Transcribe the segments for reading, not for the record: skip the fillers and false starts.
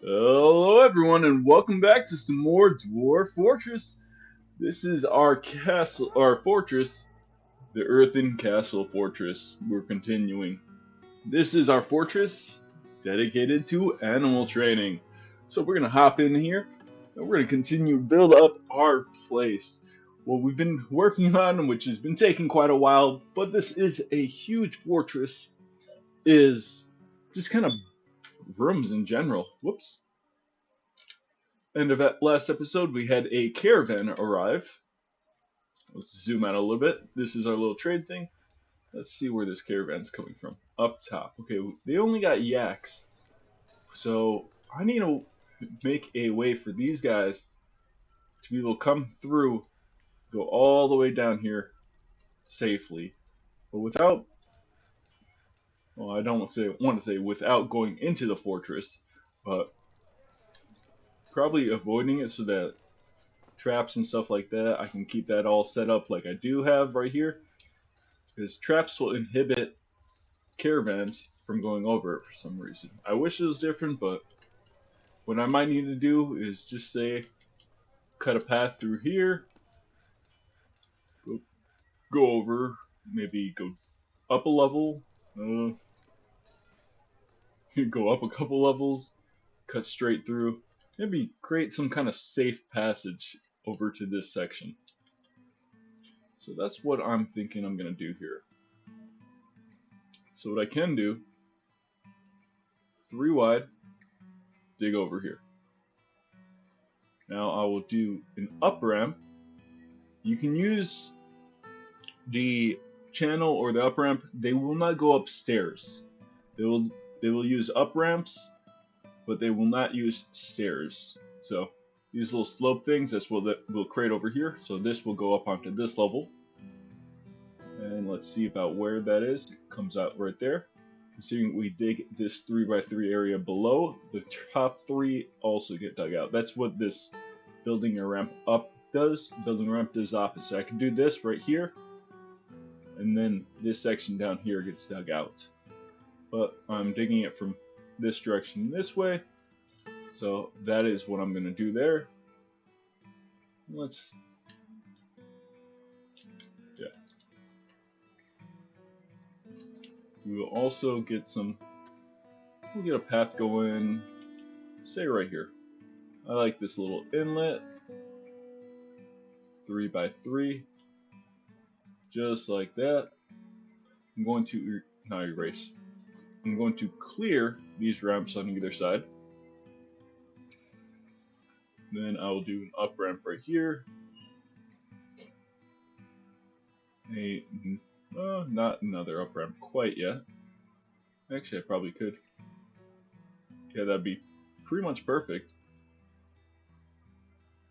Hello everyone and welcome back to some more Dwarf Fortress. This is our castle, our fortress, the Earthen Castle Fortress. We're continuing. This is our fortress dedicated to animal training. So we're gonna hop in here and we're gonna continue to build up our place. What we've been working on, which has been taking quite a while, but this is a huge fortress, is just kind of rooms in general. Whoops. End of that last episode, we had a caravan arrive. Let's zoom out a little bit. This is our little trade thing. Let's see where this caravan's coming from. Up top. Okay, they only got yaks. So I need to make a way for these guys to be able to come through, go all the way down here safely. But without, well, I don't want to say without going into the fortress, but probably avoiding it so that traps and stuff like that, I can keep that all set up like I do have right here. Because traps will inhibit caravans from going over it for some reason. I wish it was different, but what I might need to do is just say cut a path through here, go over, maybe go up a level, uh, go up a couple levels, cut straight through, maybe create some kind of safe passage over to this section. So that's what I'm thinking I'm going to do here. So what I can do, 3 wide, dig over here. Now I will do an up ramp. You can use the channel or the up ramp. They will not go upstairs. They will use up ramps, but they will not use stairs. So these little slope things, that's what will create over here. So this will go up onto this level. And let's see about where that is. It comes out right there. Considering we dig this 3x3 area below, the top three also get dug out. That's what this building a ramp up does. Building a ramp does the opposite. I can do this right here, and then this section down here gets dug out. But I'm digging it from this direction this way, so that is what I'm going to do there. Let's, yeah. We will also get we'll get a path going, say right here. I like this little inlet, 3x3, just like that. I'm going to not erase. I'm going to clear these ramps on either side. Then I will do an up ramp right here. Not another up ramp quite yet. Actually, I probably could. Yeah, that'd be pretty much perfect.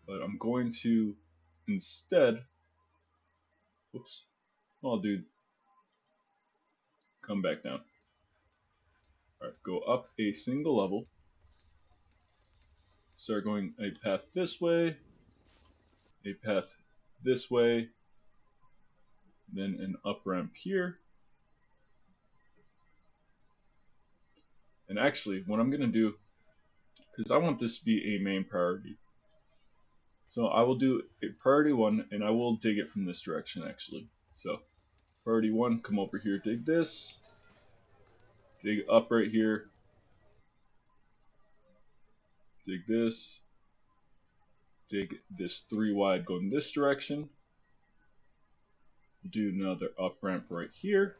But I'm going to instead, whoops, I'll do, come back down. Alright, go up a single level. Start going a path this way, a path this way, then an up ramp here. And actually, what I'm going to do, because I want this to be a main priority, so I will do a priority 1, and I will dig it from this direction actually. So priority 1, come over here, dig this, dig up right here, dig this, dig this 3 wide going this direction, do another up ramp right here.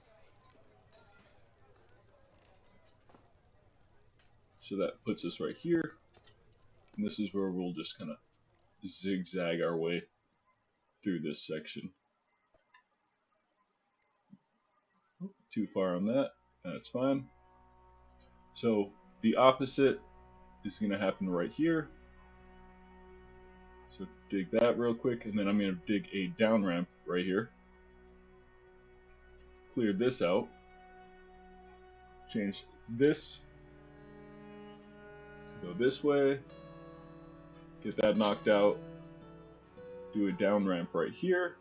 So that puts us right here, and this is where we'll just kind of zigzag our way through this section. Too far on that, that's fine. So the opposite is going to happen right here. So dig that real quick, and then I'm going to dig a down ramp right here. Clear this out. Change this to go this way. Get that knocked out. Do a down ramp right here.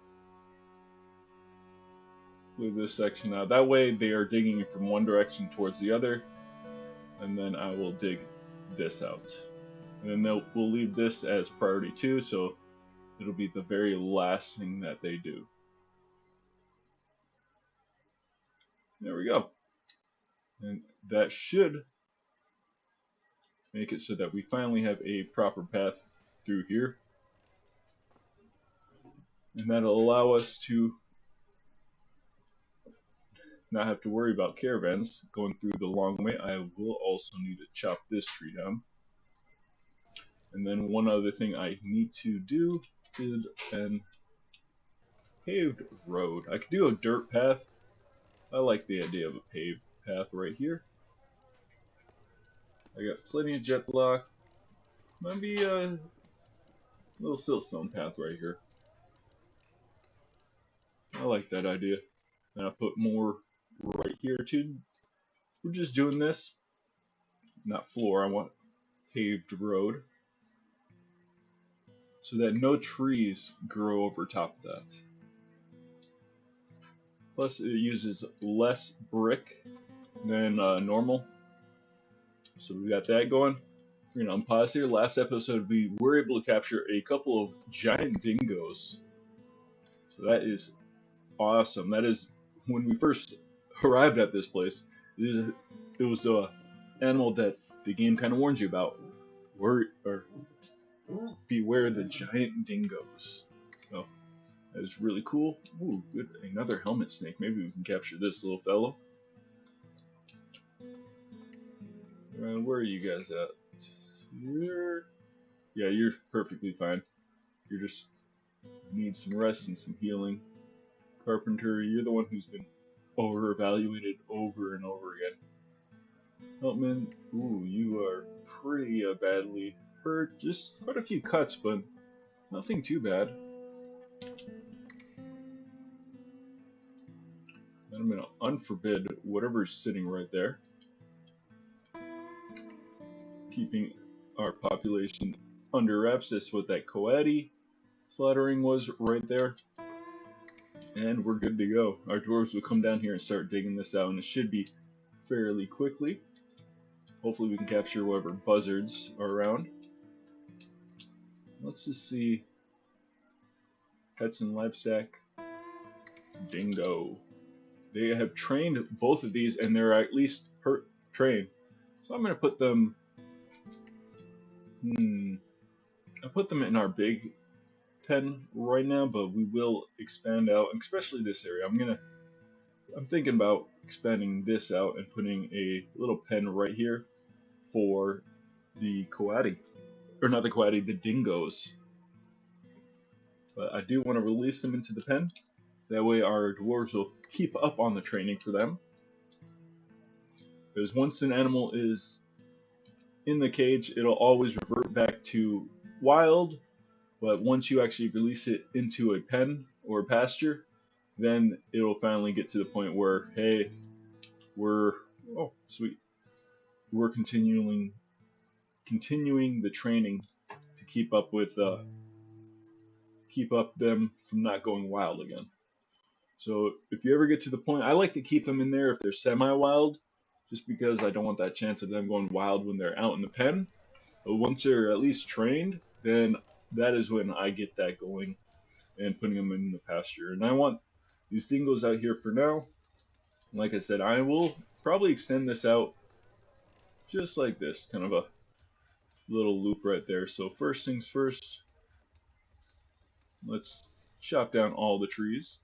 Clear this section out. That way they are digging from one direction towards the other. And then I will dig this out. And then we'll leave this as priority 2, so it'll be the very last thing that they do. There we go. And that should make it so that we finally have a proper path through here. And that'll allow us to not have to worry about caravans going through the long way. I will also need to chop this tree down. And then one other thing I need to do is an paved road. I could do a dirt path. I like the idea of a paved path right here. I got plenty of jet block. Maybe a little siltstone path right here. I like that idea. And I'll put more right here too. We're just doing this, not floor. I want paved road, so that no trees grow over top of that. Plus, it uses less brick than normal. So we got that going. You know, I'm pause here. Last episode, we were able to capture a couple of giant dingoes. So that is awesome. That is when we first arrived at this place. It was a animal that the game kind of warns you about. Beware the giant dingoes. Oh, that is really cool. Ooh, good. Another helmet snake. Maybe we can capture this little fellow. Where are you guys at? Yeah, you're perfectly fine. You just need some rest and some healing. Carpenter, you're the one who's been over-evaluated over and over again. Helpman, ooh, you are pretty badly hurt. Just quite a few cuts, but nothing too bad. And I'm going to unforbid whatever's sitting right there. Keeping our population under wraps. That's what that coati slaughtering was right there. And we're good to go. Our dwarves will come down here and start digging this out, and it should be fairly quickly. Hopefully we can capture whatever buzzards are around. Let's just see. Pets and livestock. Dingo. They have trained both of these, and they're at least trained. So I'm going to put them... I'll put them in our big pen right now, but we will expand out, especially this area. I'm thinking about expanding this out and putting a little pen right here for the coati. Or not the coati, the dingoes. But I do want to release them into the pen. That way our dwarves will keep up on the training for them. Because once an animal is in the cage, it'll always revert back to wild. But once you actually release it into a pen or a pasture, then it'll finally get to the point where, hey, we're continuing the training to keep up them from not going wild again. So if you ever get to the point, I like to keep them in there if they're semi-wild, just because I don't want that chance of them going wild when they're out in the pen. But once they're at least trained, then that is when I get that going and putting them in the pasture. And I want these dingoes out here for now. Like I said, I will probably extend this out just like this, kind of a little loop right there. So first things first, let's chop down all the trees.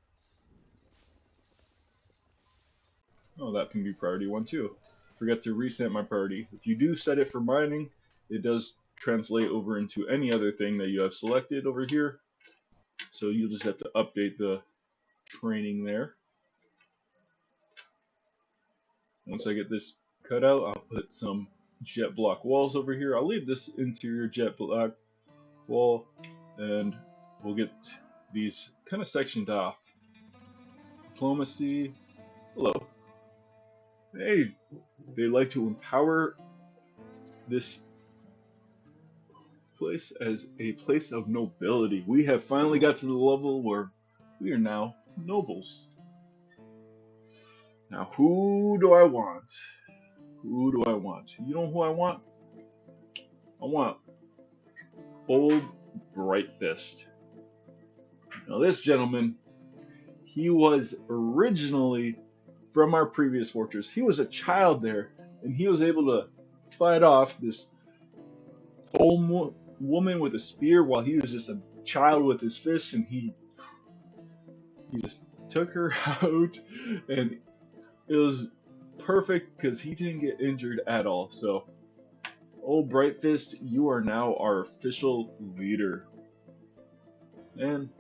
Oh, that can be priority 1 too. Forget to reset my priority. If you do set it for mining, it does translate over into any other thing that you have selected over here. So you'll just have to update the training there. Once I get this cut out, I'll put some jet block walls over here. I'll leave this interior jet block wall, and we'll get these kind of sectioned off. Diplomacy. Hello. Hey, they like to empower this place as a place of nobility. We have finally got to the level where we are now nobles. Now, who do I want? Who do I want? You know who I want? I want old Brightfist. Now this gentleman, he was originally from our previous fortress. He was a child there, and he was able to fight off this old woman with a spear while he was just a child with his fists, and he just took her out, and it was perfect because he didn't get injured at all. So, old Brightfist, you are now our official leader. And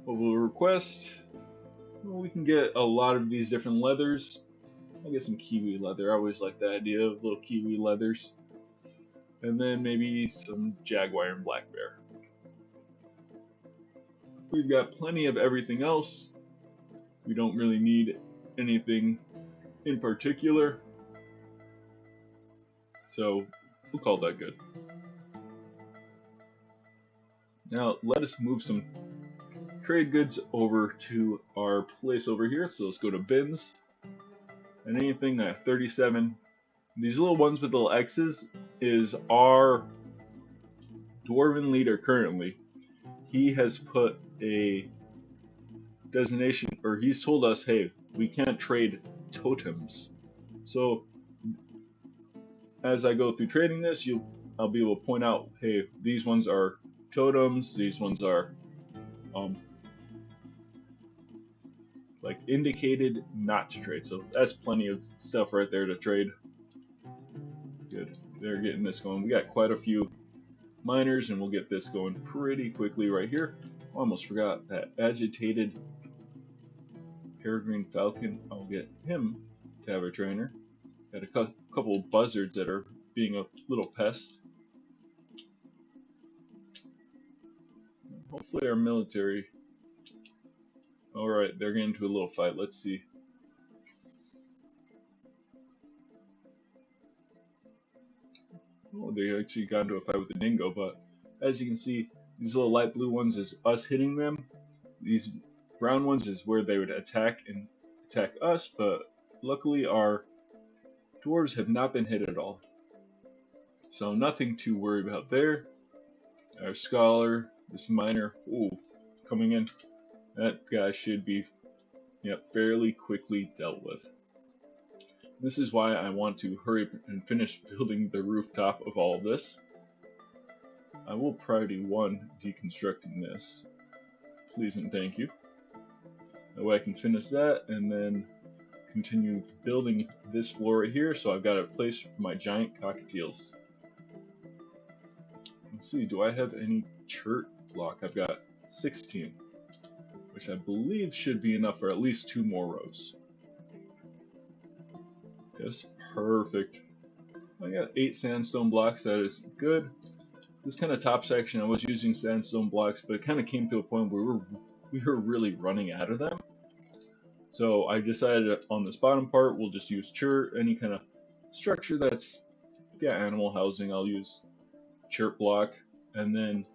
what we'll request, well, we can get a lot of these different leathers. I'll get some kiwi leather. I always like the idea of little kiwi leathers. And then maybe some jaguar and black bear. We've got plenty of everything else. We don't really need anything in particular. So we'll call that good. Now let us move some trade goods over to our place over here. So let's go to bins. And anything at 37. These little ones with little X's is our dwarven leader currently. He has put a designation, or he's told us, hey, we can't trade totems. So as I go through trading this, I'll be able to point out, hey, these ones are totems, these ones are like indicated not to trade. So that's plenty of stuff right there to trade. Good. They're getting this going. We got quite a few miners, and we'll get this going pretty quickly right here. Almost forgot that agitated peregrine falcon. I'll get him to have a trainer. Got a couple of buzzards that are being a little pest. Hopefully our military. Alright, they're getting into a little fight. Let's see. Oh, they actually got into a fight with the dingo, but as you can see, these little light blue ones is us hitting them. These brown ones is where they would attack us, but luckily our dwarves have not been hit at all. So nothing to worry about there. Our scholar, this miner, ooh, coming in. That guy should be fairly quickly dealt with. This is why I want to hurry and finish building the rooftop of all of this. I will priority 1 deconstructing this. Please and thank you. That way I can finish that and then continue building this floor right here, so I've got a place for my giant cockatiels. Let's see, do I have any chert block? I've got 16, which I believe should be enough for at least 2 more rows. Yes, perfect. I got 8 sandstone blocks, that is good. This kind of top section I was using sandstone blocks, but it kind of came to a point where we were really running out of them. So I decided on this bottom part we'll just use chert. Any kind of structure that's animal housing, I'll use chert block, and then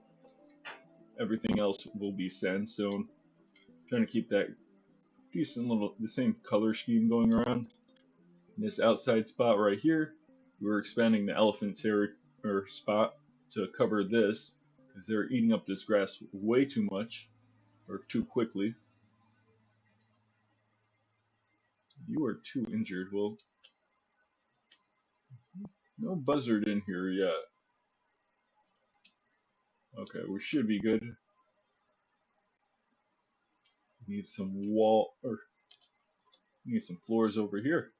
everything else will be sandstone. Trying to keep that decent the same color scheme going around. This outside spot right here, we're expanding the elephant spot to cover this, because they're eating up this grass way too much, or too quickly. You are too injured. Well, no buzzard in here yet. Okay, we should be good. Need some need some floors over here.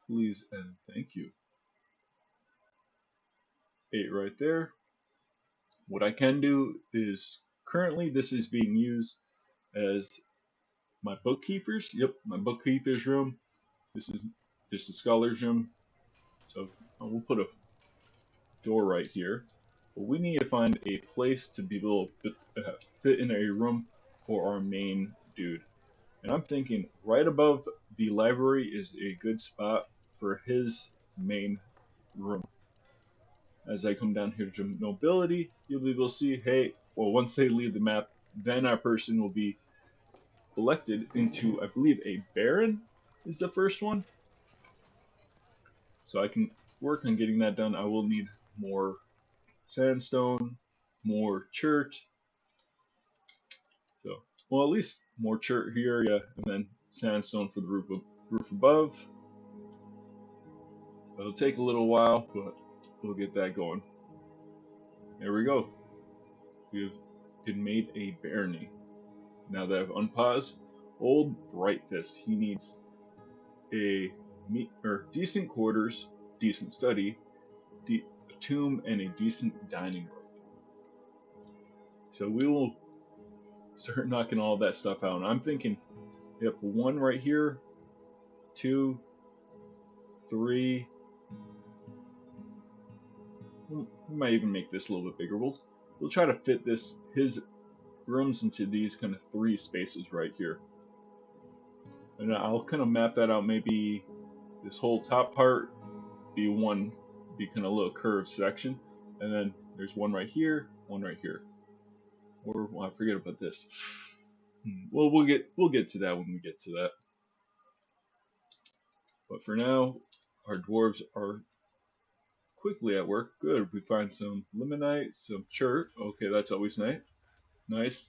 Please and thank you. 8 right there. What I can do is, currently this is being used as my bookkeepers. Yep, my bookkeepers room. This is just the scholars room. So we'll put a door right here. But we need to find a place to be able to fit in a room for our main dude. And I'm thinking right above the library is a good spot for his main room. As I come down here to nobility, you'll be able to see, hey, well, once they leave the map, then our person will be elected into, I believe, a baron is the first one. So I can work on getting that done. I will need more sandstone, more chert. So, well, at least more chert here, yeah, and then sandstone for the roof above. It'll take a little while, but we'll get that going. There we go. We've made a barony. Now that I've unpaused, old Brightfist, he needs a decent quarters, decent study, a tomb, and a decent dining room. So we will start knocking all that stuff out. And I'm thinking, yep, 1 right here, 2, 3. We might even make this a little bit bigger. We'll try to fit his rooms into these kind of 3 spaces right here. And I'll kind of map that out. Maybe this whole top part be kind of a little curved section, and then there's 1 right here, 1 right here. Or well, I forget about this. Well, we'll get to that when we get to that. But for now, our dwarves are quickly at work. Good. We find some limonite, some chert. Okay, that's always nice. Nice.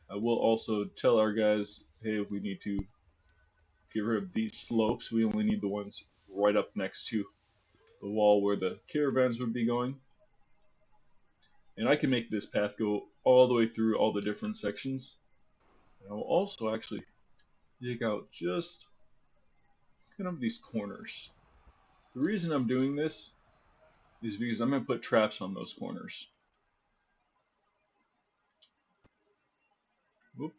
I will also tell our guys, hey, we need to get rid of these slopes. We only need the ones right up next to the wall where the caravans would be going. And I can make this path go all the way through all the different sections. And I'll also actually dig out just kind of these corners. The reason I'm doing this is because I'm going to put traps on those corners. Whoop.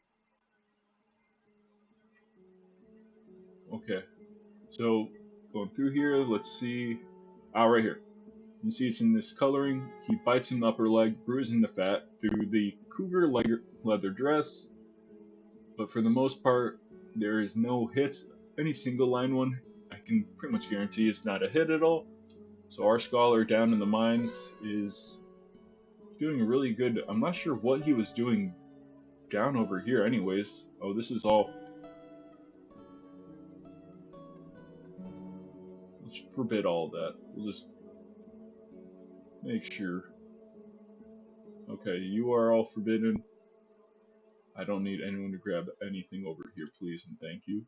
Okay, so going through here, let's see. Right here. You see it's in this coloring. He bites in the upper leg, bruising the fat through the cougar leather dress. But for the most part, there is no hits. Any single line one, I can pretty much guarantee it's not a hit at all. So our scholar down in the mines is doing really good. I'm not sure what he was doing down over here anyways. Oh, this is all... Let's forbid all that. We'll just make sure. Okay, you are all forbidden. I don't need anyone to grab anything over here, please and thank you.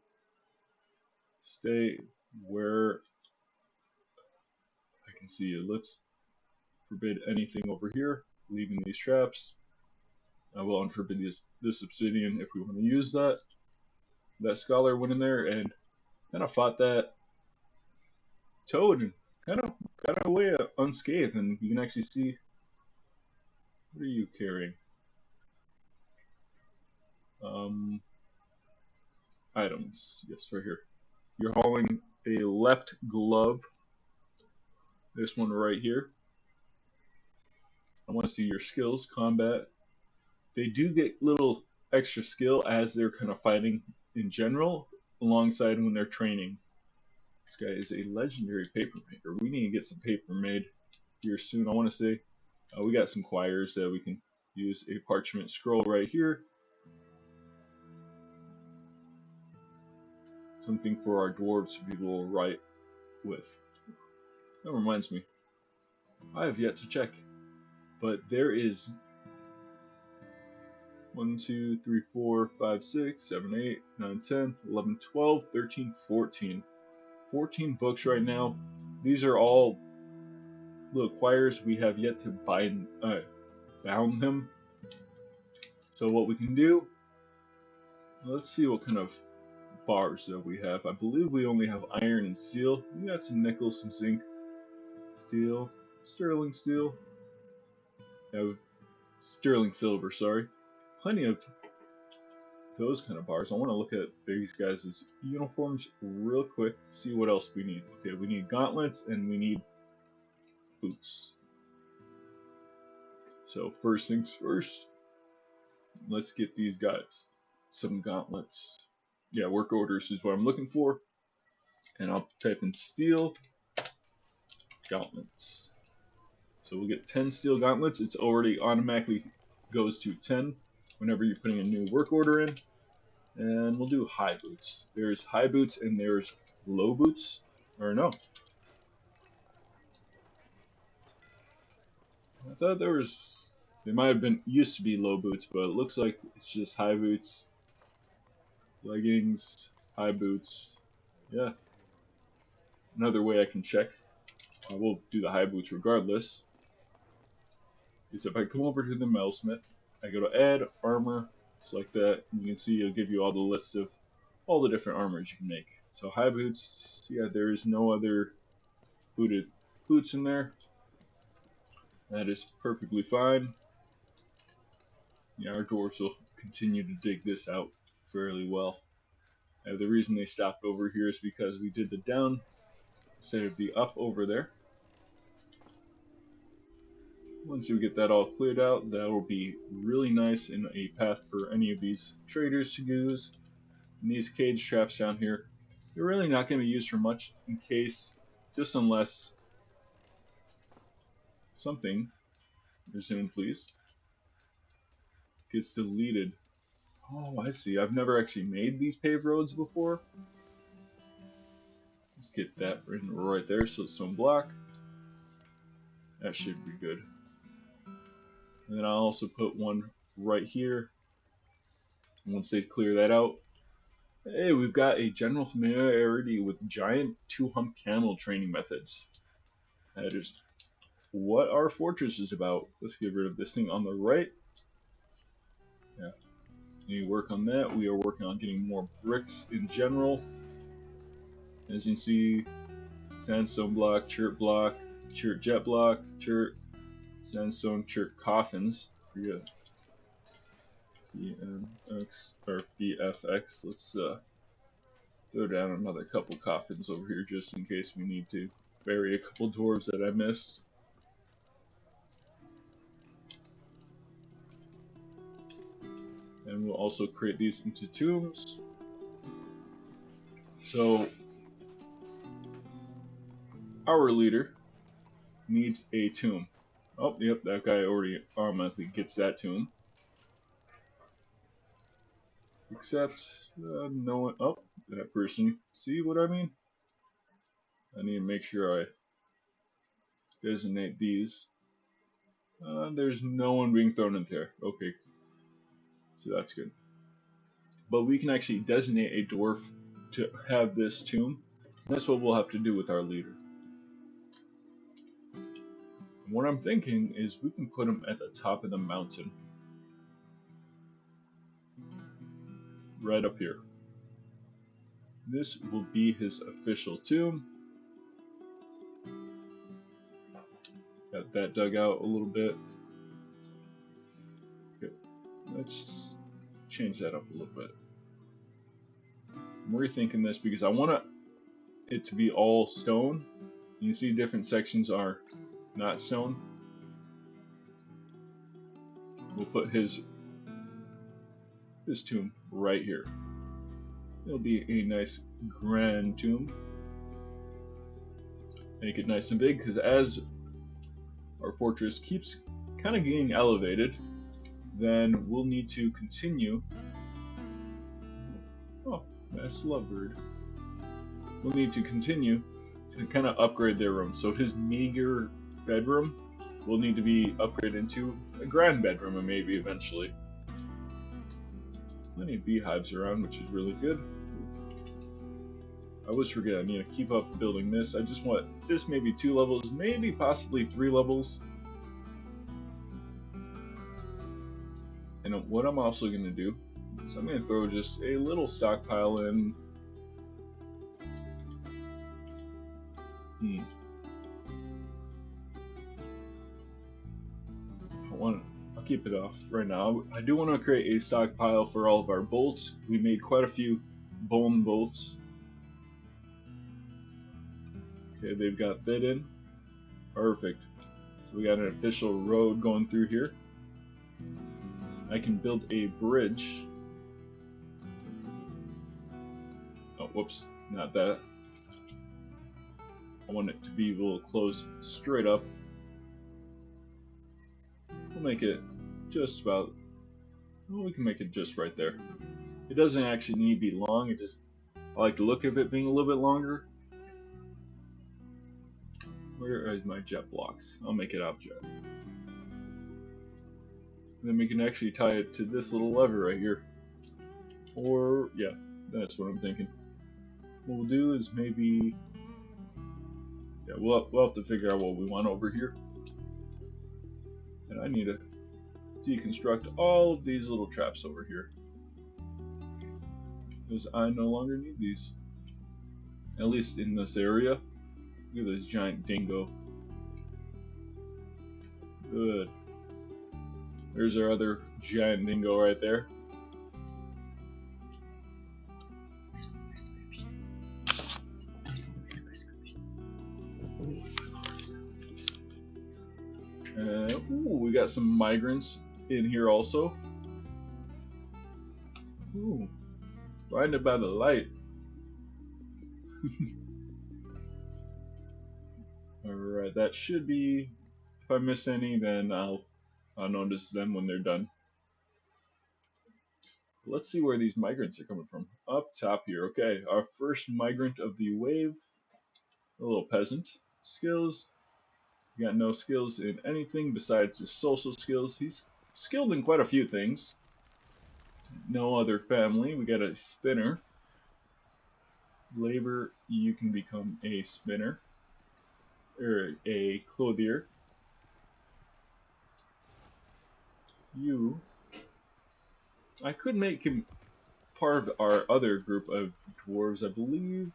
Stay where I can see you. Let's forbid anything over here, leaving these traps. I will unforbid this obsidian if we want to use that. That scholar went in there and kind of fought that toad and kind of got away unscathed, and you can actually see. What are you carrying? Items. Yes, right here. You're hauling a left glove. This one right here. I want to see your skills. Combat. They do get little extra skill as they're kind of fighting in general, alongside when they're training. This guy is a legendary paper maker. We need to get some paper made here soon. I want to say we got some quires that we can use. A parchment scroll right here. Something for our dwarves to be able to write with. That reminds me. I have yet to check. But there is 1, 2, 3, 4, 5, 6, 7, 8, 9, 10, 11, 12, 13, 14. 14 books right now. These are all little quires we have yet to bound them. So what we can do, let's see what kind of bars that we have. I believe we only have iron and steel. We got some nickel, some zinc, steel, sterling steel. Sterling silver, sorry. Plenty of those kind of bars. I want to look at these guys' uniforms real quick to see what else we need. Okay, we need gauntlets and we need boots. So first things first, let's get these guys some gauntlets. Yeah, work orders is what I'm looking for. And I'll type in steel gauntlets. So we'll get 10 steel gauntlets. It's already automatically goes to 10 whenever you're putting a new work order in. And we'll do high boots. There's high boots and there's low boots. Or no. I thought they might have been used to be low boots, but it looks like it's just high boots, leggings, high boots. Yeah, another way I can check. I will do the high boots regardless. Is if I come over to the metalsmith, I go to add armor, select that, and you can see it'll give you all the list of all the different armors you can make. So high boots, yeah, there is no other booted boots in there. That is perfectly fine. Yeah, our dwarves will continue to dig this out fairly well. The reason they stopped over here is because we did the down instead of the up over there. Once we get that all cleared out, that will be really nice in a path for any of these traders to use. And these cage traps down here, they're really not going to be used for much in case, just unless something, resume please, gets deleted. Oh, I see. I've never actually made these paved roads before. Let's get that right there, so it's stone block. That should be good. And then I'll also put one right here. Once they clear that out, hey, we've got a general familiarity with giant two-hump camel training methods. That is what our fortress is about. Let's get rid of this thing on the right. Yeah, need to work on that. We are working on getting more bricks in general. As you can see, sandstone block, chert jet block, chert, sandstone, chert coffins. Yeah, BMX or BFX. Let's throw down another couple coffins over here just in case we need to bury a couple dwarves that I missed. And we'll also create these into tombs. So our leader needs a tomb. Oh, yep, that guy already automatically gets that tomb. Except, no one, oh, that person, see what I mean? I need to make sure I designate these. There's no one being thrown in there. Okay, so that's good. But we can actually designate a dwarf to have this tomb. That's what we'll have to do with our leader. And what I'm thinking is we can put him at the top of the mountain. Right up here. This will be his official tomb. Got that dug out a little bit. Okay, let's change that up a little bit. I'm rethinking this because I want it to be all stone. You see different sections are not stone. We'll put his tomb right here. It'll be a nice grand tomb. Make it nice and big because as our fortress keeps kind of getting elevated, then we'll need to continue. Oh, nice lovebird. We'll need to continue to kind of upgrade their rooms. So his meager bedroom will need to be upgraded into a grand bedroom, and maybe eventually. Plenty of beehives around, which is really good. I always forget I need to keep up building this. I just want this maybe 2 levels, maybe possibly 3 levels. And what I'm also going to do is I'm going to throw just a little stockpile in. I'll keep it off right now. I do want to create a stockpile for all of our bolts. We made quite a few bone bolts. Okay, they've got fit in. Perfect. So we got an official road going through here. I can build a bridge. Oh, whoops, not that. I want it to be a little close straight up. We'll make it just about, well, we can make it just right there. It doesn't actually need to be long, it just, I like the look of it being a little bit longer. Where is my jet blocks? I'll make it object. then we can actually tie it to this little lever right here. Or, yeah, that's what I'm thinking. What we'll do is maybe, yeah, we'll have to figure out what we want over here. And I need to deconstruct all of these little traps over here, because I no longer need these. At least in this area. Look at this giant dingo. Good. There's our other giant dingo right there. Ooh, we got some migrants in here also. Ooh, blinded by the light. Alright, that should be. If I miss any, then I'll notice them when they're done. Let's see where these migrants are coming from. Up top here. Okay, our first migrant of the wave. A little peasant. Skills. He got no skills in anything besides his social skills. He's skilled in quite a few things. No other family. We got a spinner. Labor, you can become a spinner. Or a clothier. You. I could make him part of our other group of dwarves, I believe.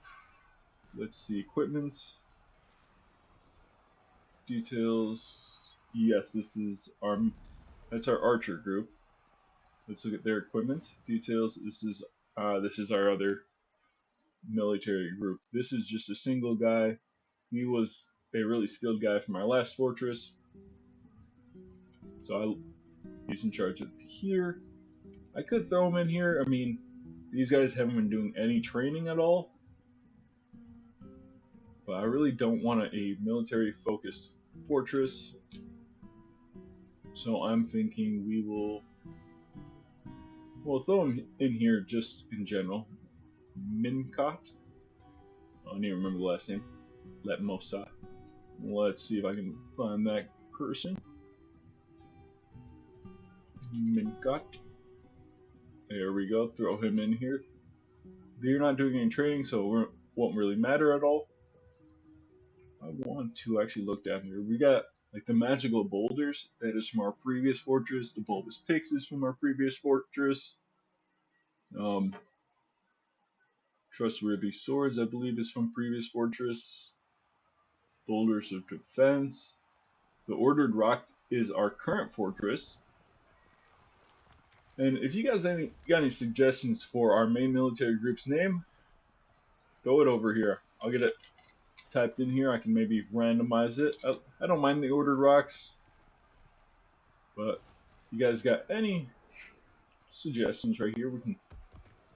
Let's see. Equipment. Details. Yes, that's our archer group. Let's look at their equipment. Details. This is our other military group. This is just a single guy. He was a really skilled guy from our last fortress. So he's in charge of here. I could throw him in here. I mean, these guys haven't been doing any training at all. But I really don't want a military focused fortress. So I'm thinking we'll throw him in here just in general. Mincott. I don't even remember the last name. Letmosa. Let's see if I can find that person. Mincott. There we go. Throw him in here. They're not doing any training, so it won't really matter at all. I want to actually look down here. We got like the magical boulders. That is from our previous fortress. The bulbous pix is from our previous fortress. Trustworthy swords, I believe, is from previous fortress. Boulders of defense. The ordered rock is our current fortress. And if you guys got any suggestions for our main military group's name, throw it over here. I'll get it typed in here. I can maybe randomize it. I don't mind the ordered rocks, but you guys got any suggestions right here? We can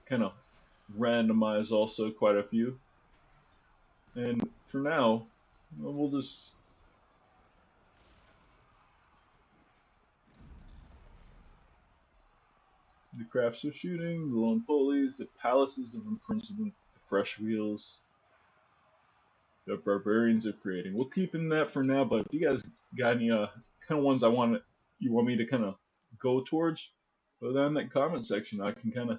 kind of randomize also quite a few. And for now, we'll just the crafts of shooting, the lone pulleys, the palaces of imprisonment, the fresh wheels, the barbarians of creating. We'll keep in that for now, but if you guys got any kind of ones you want me to kind of go towards, put that in that comment section. I can kind of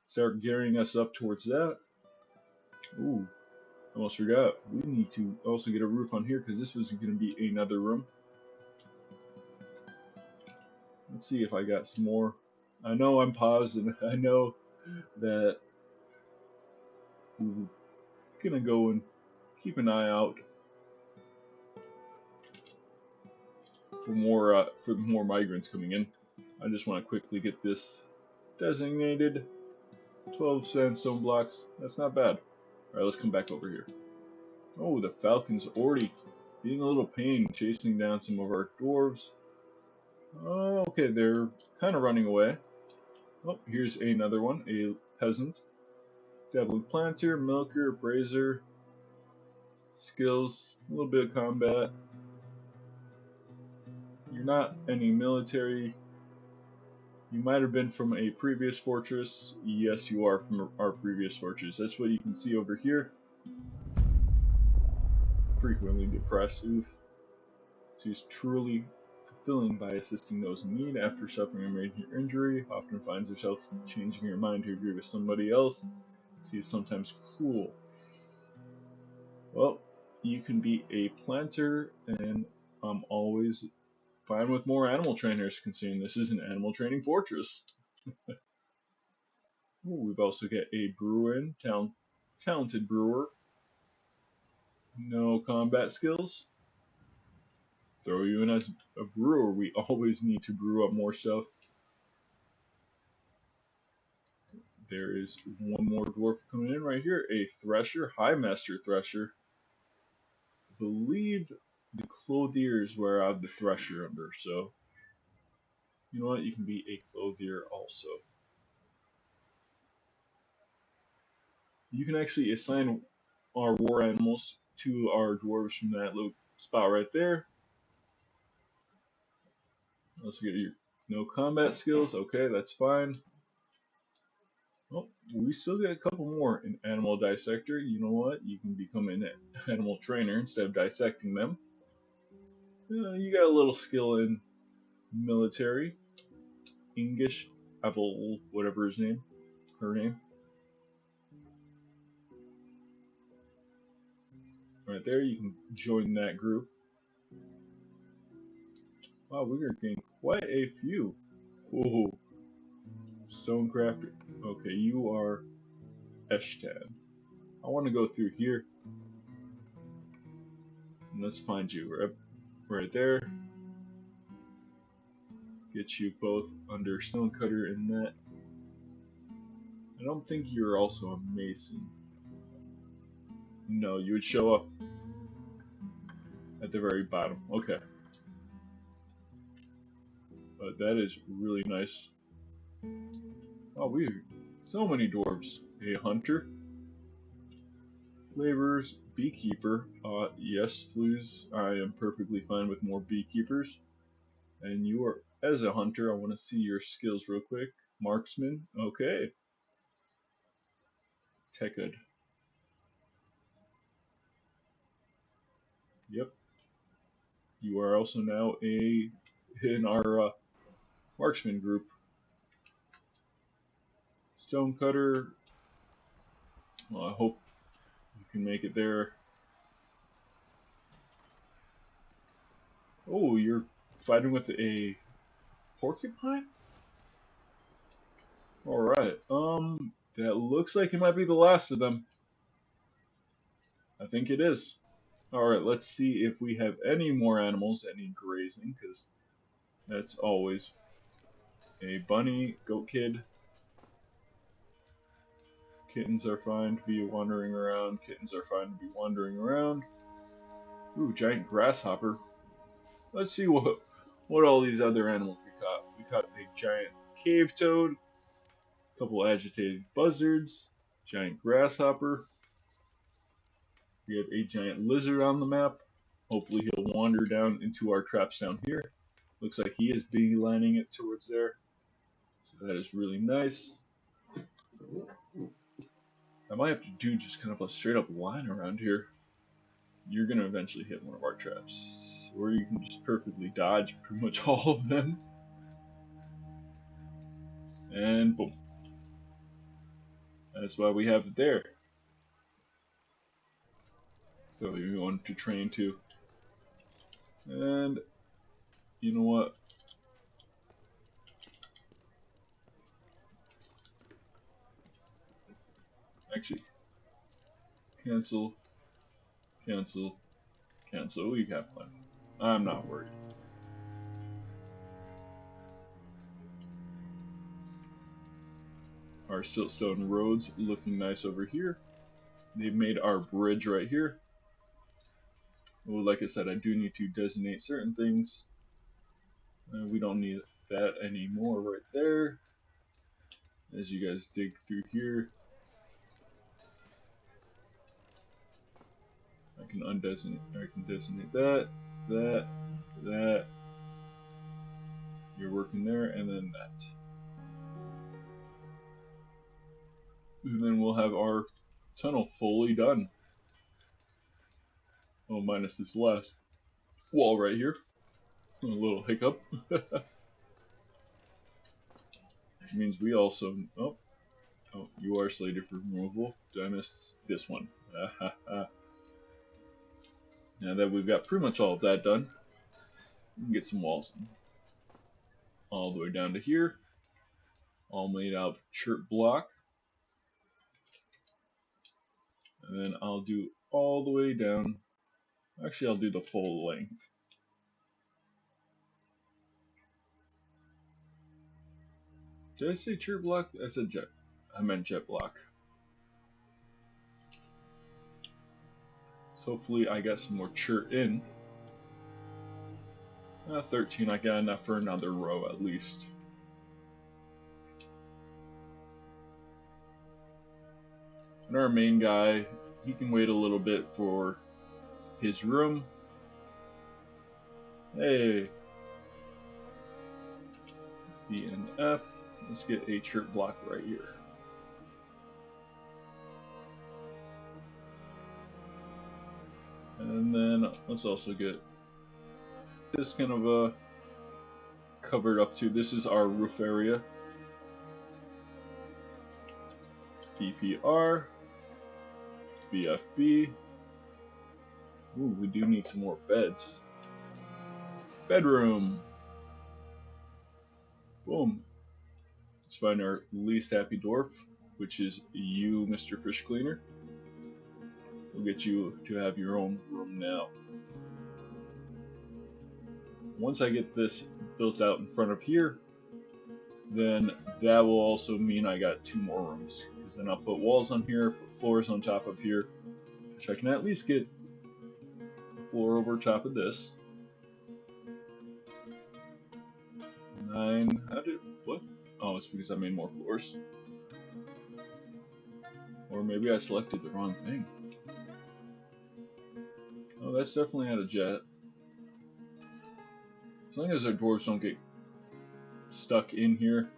start gearing us up towards that. Ooh, almost forgot. We need to also get a roof on here because this was going to be another room. Let's see if I got some more. I know I'm paused and I know that we're gonna go and keep an eye out for more migrants coming in. I just want to quickly get this designated. 12 sandstone blocks. That's not bad. Alright, let's come back over here. Oh, the falcon's already being a little pain chasing down some of our dwarves. Oh, okay, they're kind of running away. Oh, here's another one, a peasant. Dabbling planter, milker, brazier. Skills, a little bit of combat. You're not any military. You might have been from a previous fortress. Yes, you are from our previous fortress. That's what you can see over here. Frequently depressed. Oof. She's truly fulfilling by assisting those in need after suffering a major injury. Often finds herself changing her mind to agree with somebody else. She is sometimes cruel. Well, you can be a planter, and I'm always fine with more animal trainers, considering this is an animal training fortress. Ooh, we've also got a brewer in, talented brewer. No combat skills. Throw you in as a brewer. We always need to brew up more stuff. There is one more dwarf coming in right here. A thresher, high master thresher. I believe the clothier is where I have the thresher under, so you know what? You can be a clothier also. You can actually assign our war animals to our dwarves from that little spot right there. Let's get your no combat skills. Okay, that's fine. Oh, we still got a couple more. An animal dissector. You know what? You can become an animal trainer instead of dissecting them. You got a little skill in military. English, Avel, whatever his name, her name. Right there, you can join that group. Wow, we are getting quite a few. Whoa, Stonecrafter. Okay, you are Eshtan. I want to go through here. And let's find you right there. Get you both under Stonecutter and that. I don't think you're also a Mason. No, you would show up at the very bottom. Okay. But that is really nice. Oh, we have so many dwarves. A hunter. Flavors, beekeeper. Yes, please. I am perfectly fine with more beekeepers. And you are, as a hunter, I want to see your skills real quick. Marksman. Okay. Tekud. Yep. You are also now in our marksman group. Stonecutter. Well, I hope you can make it there. Oh, you're fighting with a porcupine? Alright, that looks like it might be the last of them. I think it is. Alright, let's see if we have any more animals that need grazing, because that's always a bunny, goat kid. Kittens are fine to be wandering around. Kittens are fine to be wandering around. Ooh, giant grasshopper. Let's see what all these other animals we caught. We caught a giant cave toad, a couple agitated buzzards, giant grasshopper. We have a giant lizard on the map. Hopefully he'll wander down into our traps down here. Looks like he is beelining it towards there. So that is really nice. I might have to do just kind of a straight up line around here. You're going to eventually hit one of our traps. Or you can just perfectly dodge pretty much all of them. And boom. That's why we have it there. So you're going to train too. And you know what? Actually, cancel, cancel, cancel. We have plenty. I'm not worried. Our siltstone roads looking nice over here. They've made our bridge right here. Well, like I said, I do need to designate certain things. We don't need that anymore right there. As you guys dig through here, I can undesignate. I can designate that, that. You're working there, and then that. And then we'll have our tunnel fully done. Oh, minus this last wall right here. A little hiccup. Means we also. Oh, oh, you are slated for removal. Did I miss this one? Now that we've got pretty much all of that done, we can get some walls in. All the way down to here. All made out of chert block. And then I'll do all the way down. Actually, I'll do the full length. Did I say chert block? I said jet. I meant jet block. So hopefully I got some more chert in. 13, I got enough for another row at least. And our main guy, he can wait a little bit for his room. Hey. B and F. Let's get a chert block right here. And then let's also get this kind of covered up too. This is our roof area. BPR. BFB. Ooh, we do need some more beds. Bedroom. Boom. Let's find our least happy dwarf, which is you, Mr. Fish Cleaner. We'll get you to have your own room now. Once I get this built out in front of here, then that will also mean I got 2 more rooms. Because then I'll put walls on here, put floors on top of here, which I can at least get a floor over top of this. 9, what? Oh, it's because I made more floors. Or maybe I selected the wrong thing. Oh, that's definitely not a jet. As long as our dwarves don't get stuck in here.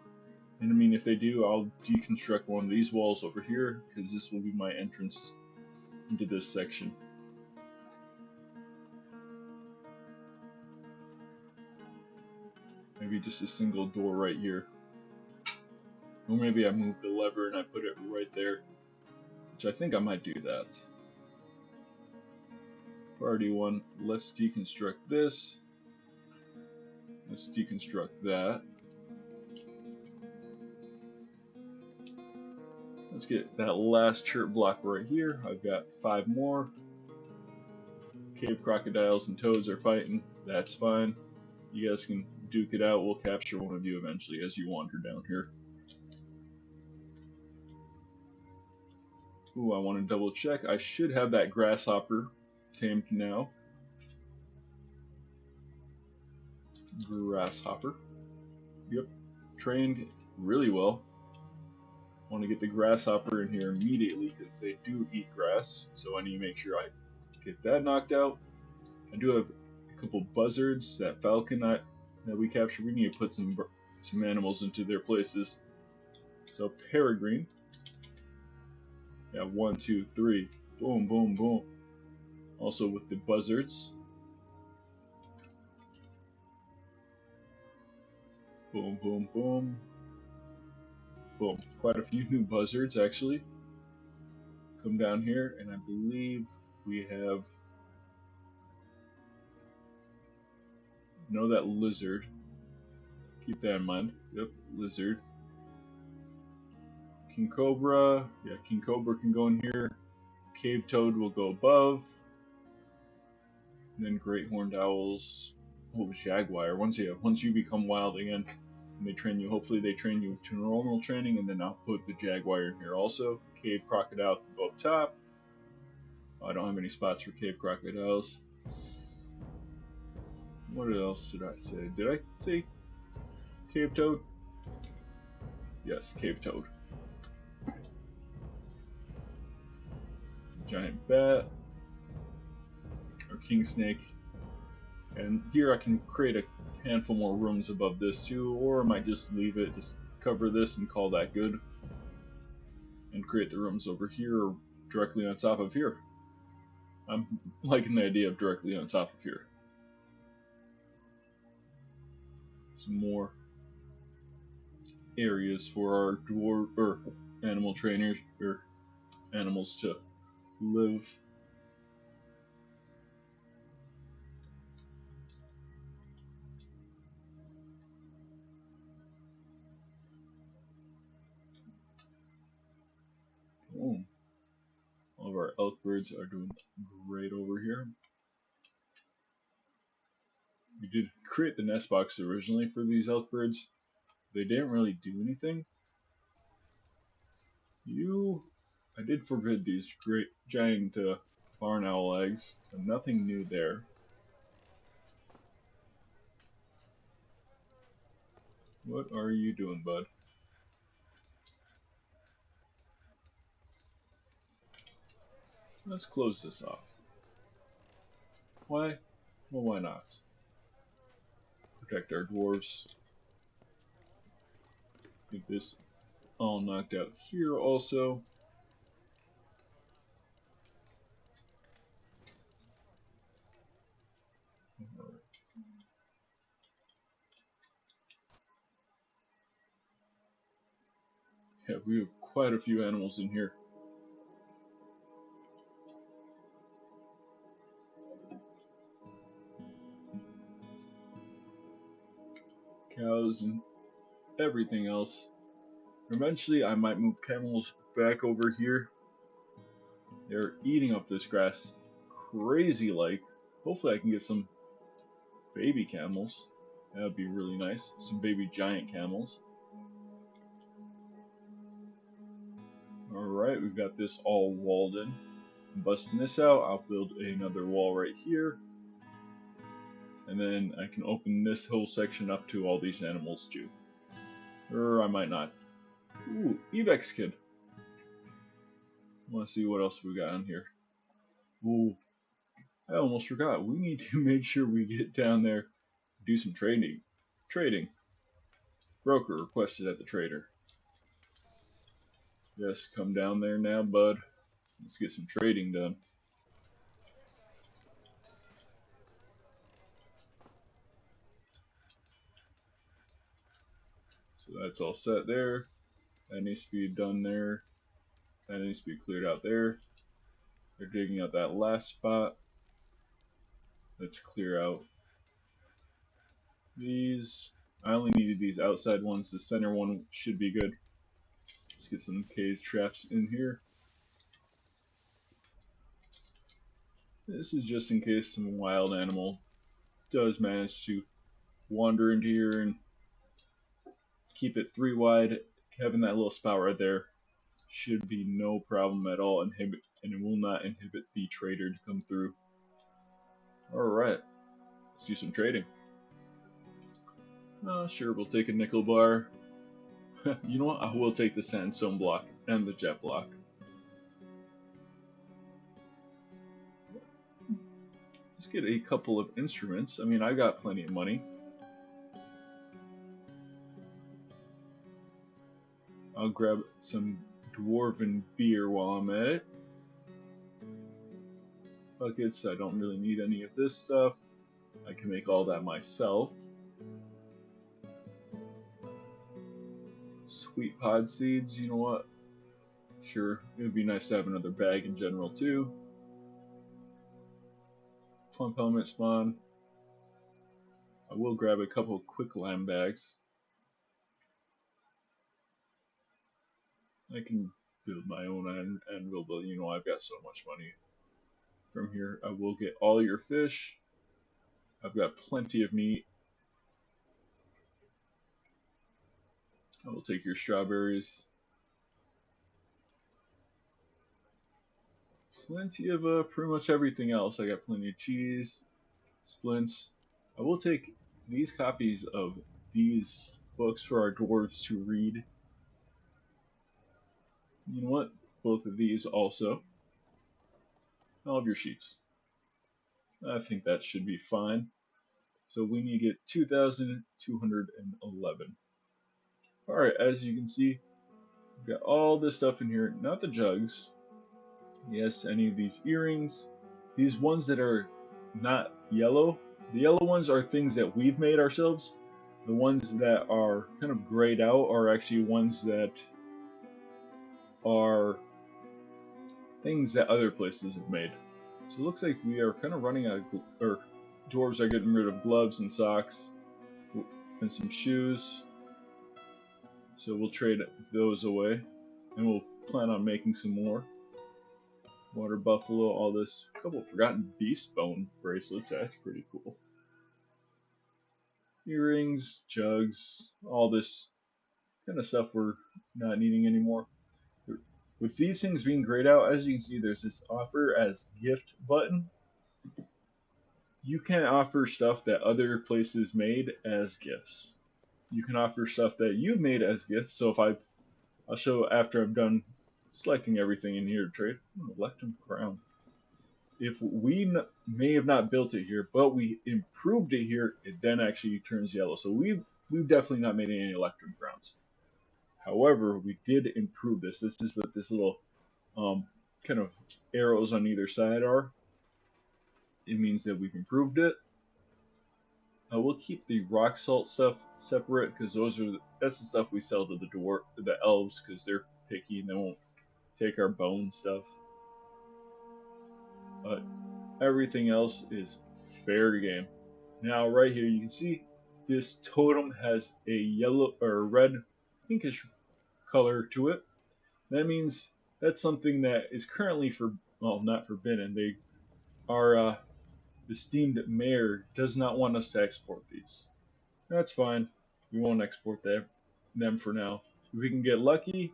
And I mean, if they do, I'll deconstruct one of these walls over here, because this will be my entrance into this section. Maybe just a single door right here. Or maybe I move the lever and I put it right there, which I think I might do that. Priority 1, let's deconstruct this. Let's deconstruct that. Let's get that last chert block right here. I've got 5 more. Cave crocodiles and toads are fighting. That's fine. You guys can duke it out. We'll capture one of you eventually as you wander down here. Ooh, I want to double check. I should have that grasshopper tamed now. Grasshopper. Yep. Trained really well. Want to get the grasshopper in here immediately because they do eat grass. So I need to make sure I get that knocked out. I do have a couple buzzards. That falcon that we captured. We need to put some animals into their places. So peregrine. Yeah, 1, 2, 3. Boom, boom, boom. Also with the buzzards. Boom, boom, boom. Boom. Quite a few new buzzards, actually. Come down here, and I believe we have... that lizard. Keep that in mind. Yep, lizard. King Cobra. Yeah, King Cobra can go in here. Cave Toad will go above. And then Great Horned Owls. Oh, Jaguar. Once you become wild again, and they train you, hopefully they train you to normal training, and then I'll put the Jaguar in here also. Cave Crocodile can go up top. I don't have any spots for Cave Crocodiles. What else did I say? Did I say Cave Toad? Yes, Cave Toad. Giant Bat. Or King Snake. And here I can create a handful more rooms above this too, or I might just leave it, just cover this and call that good. And create the rooms over here or directly on top of here. I'm liking the idea of directly on top of here. some more areas for our dwarf or animal trainers or animals to live. Oh, all of our elk birds are doing great over here. We did create the nest box originally for these elk birds. They didn't really do anything. I did forbid these great giant barn owl eggs, but nothing new there. What are you doing, bud? Let's close this off. Why? Well, why not? Protect our dwarves. Get this all knocked out here also. Yeah, we have quite a few animals in here. Cows and everything else. Eventually, I might move camels back over here. They're eating up this grass crazy like. Hopefully, I can get some baby camels. That would be really nice. Some baby giant camels. Alright, we've got this all walled in. I'm busting this out, I'll build another wall right here. And then I can open this whole section up to all these animals too. Or I might not. Ooh, Evex Kid. I want to see what else we got on here. Ooh, I almost forgot. We need to make sure we get down there, do some trading. Trading. Broker requested at the trader. Yes, come down there now, bud. Let's get some trading done. So that's all set there. That needs to be done there. That needs to be cleared out there. They're digging out that last spot. Let's clear out these. I only needed these outside ones. The center one should be good. Let's get some cage traps in here. This is just in case some wild animal does manage to wander into here, and keep it 3 wide. Having that little spout right there should be no problem at all, and it will not inhibit the trader to come through. Alright, let's do some trading. Sure, we'll take a nickel bar. You know what? I will take the sandstone block and the jet block. Let's get a couple of instruments. I mean, I got plenty of money. I'll grab some dwarven beer while I'm at it. Buckets, I don't really need any of this stuff. I can make all that myself. Sweet pod seeds, you know what? Sure, it would be nice to have another bag in general too. Plump helmet spawn. I will grab a couple of quick lime bags. I can build my own anvil, but you know I've got so much money. From here, I will get all your fish. I've got plenty of meat. I will take your strawberries. Plenty of pretty much everything else. I got plenty of cheese, splints. I will take these copies of these books for our dwarves to read. You know what? Both of these also. All of your sheets. I think that should be fine. So we need to get 2,211. Alright, as you can see, we've got all this stuff in here. Not the jugs. Yes, any of these earrings. These ones that are not yellow. The yellow ones are things that we've made ourselves. The ones that are kind of grayed out are actually ones that are things that other places have made. So it looks like we are kind of running out of, or dwarves are getting rid of gloves and socks and some shoes. So we'll trade those away, and we'll plan on making some more. Water buffalo, all this. A couple forgotten beast bone bracelets, that's pretty cool. Earrings, jugs, all this kind of stuff we're not needing anymore. With these things being grayed out, as you can see, there's this offer as gift button. You can offer stuff that other places made as gifts. You can offer stuff that you made as gifts. So if I'll show after I'm done selecting everything in here to trade. Electrum crown. If we may have not built it here, but we improved it here, it then actually turns yellow. So we've definitely not made any electrum crowns. However, we did improve this. This is what this little kind of arrows on either side are. It means that we've improved it. We'll keep the rock salt stuff separate because that's the stuff we sell to the elves, because they're picky and they won't take our bone stuff. But everything else is fair game. Now right here you can see this totem has a yellow or red pinkish color to it. That means that's something that is currently not forbidden. The esteemed mayor does not want us to export these. That's fine. We won't export them for now. If we can get lucky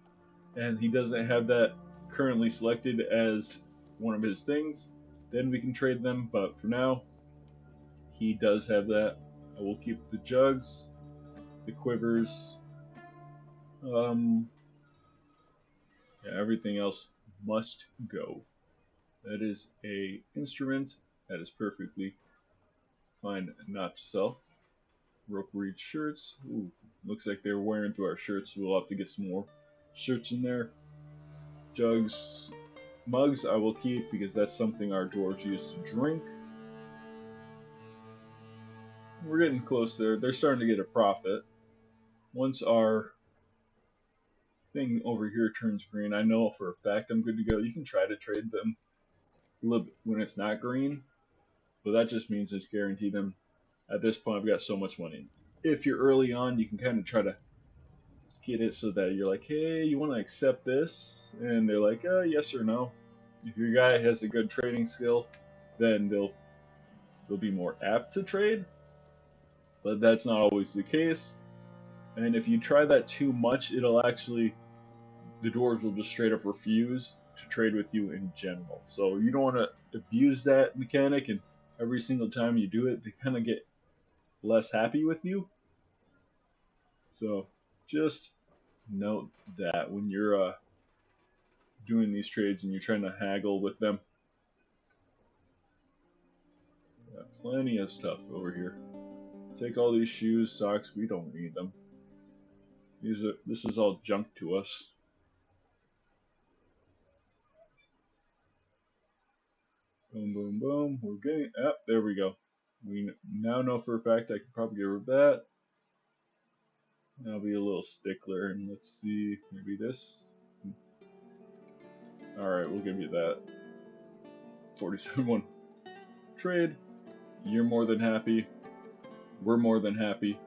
and he doesn't have that currently selected as one of his things, then we can trade them. But for now, he does have that. I will keep the jugs, the quivers, yeah, everything else must go. That is a instrument that is perfectly fine not to sell. Rope reed shirts. Ooh, looks like they're wearing through our shirts, so we'll have to get some more shirts in there. Jugs, mugs I will keep because that's something our dwarves use to drink. We're getting close there. They're starting to get a profit. Once our thing over here turns green, I know for a fact I'm good to go. You can try to trade them when it's not green, but that just means it's guaranteed them. At this point, I've got so much money. If you're early on, you can kind of try to get it so that you're like, hey, you want to accept this? And they're like, yes or no. If your guy has a good trading skill, then they'll be more apt to trade. But that's not always the case. And if you try that too much, the dwarves will just straight up refuse to trade with you in general. So you don't want to abuse that mechanic, and every single time you do it, they kind of get less happy with you. So just note that when you're doing these trades and you're trying to haggle with them. Got plenty of stuff over here. Take all these shoes, socks, we don't need them. This is all junk to us. Boom, boom, boom. We're getting there we go. We now know for a fact I can probably get rid of that. I'll be a little stickler, and let's see, maybe this. Alright, we'll give you that. 47-1 trade. You're more than happy. We're more than happy.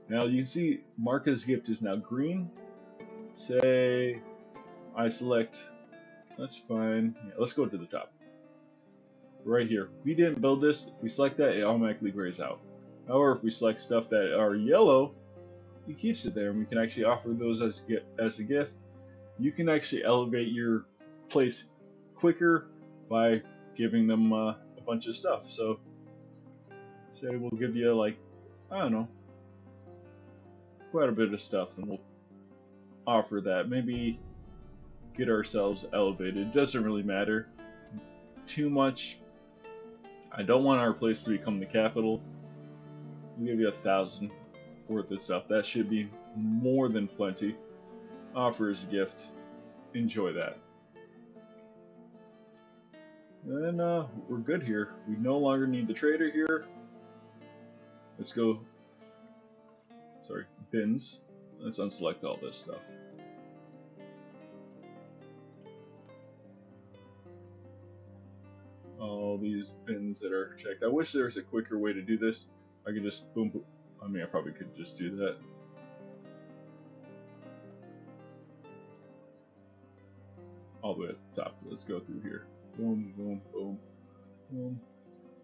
Now you can see Marca's gift is now green. Say I select, that's fine. Yeah, let's go to the top. Right here. We didn't build this. If we select that, it automatically grays out. However, if we select stuff that are yellow, it keeps it there, and we can actually offer those as a gift. You can actually elevate your place quicker by giving them a bunch of stuff. So, say we'll give you like, I don't know, quite a bit of stuff, and we'll offer that. Maybe get ourselves elevated. Doesn't really matter too much. I don't want our place to become the capital. We'll give you 1,000 worth of stuff. That should be more than plenty. Offer as a gift. Enjoy that. And we're good here. We no longer need the trader here. Let's go sorry, bins. Let's unselect all this stuff. All these bins that are checked. I wish there was a quicker way to do this. I could just boom, boom. I mean, I probably could just do that. All the way at the top. Let's go through here. Boom, boom, boom, boom.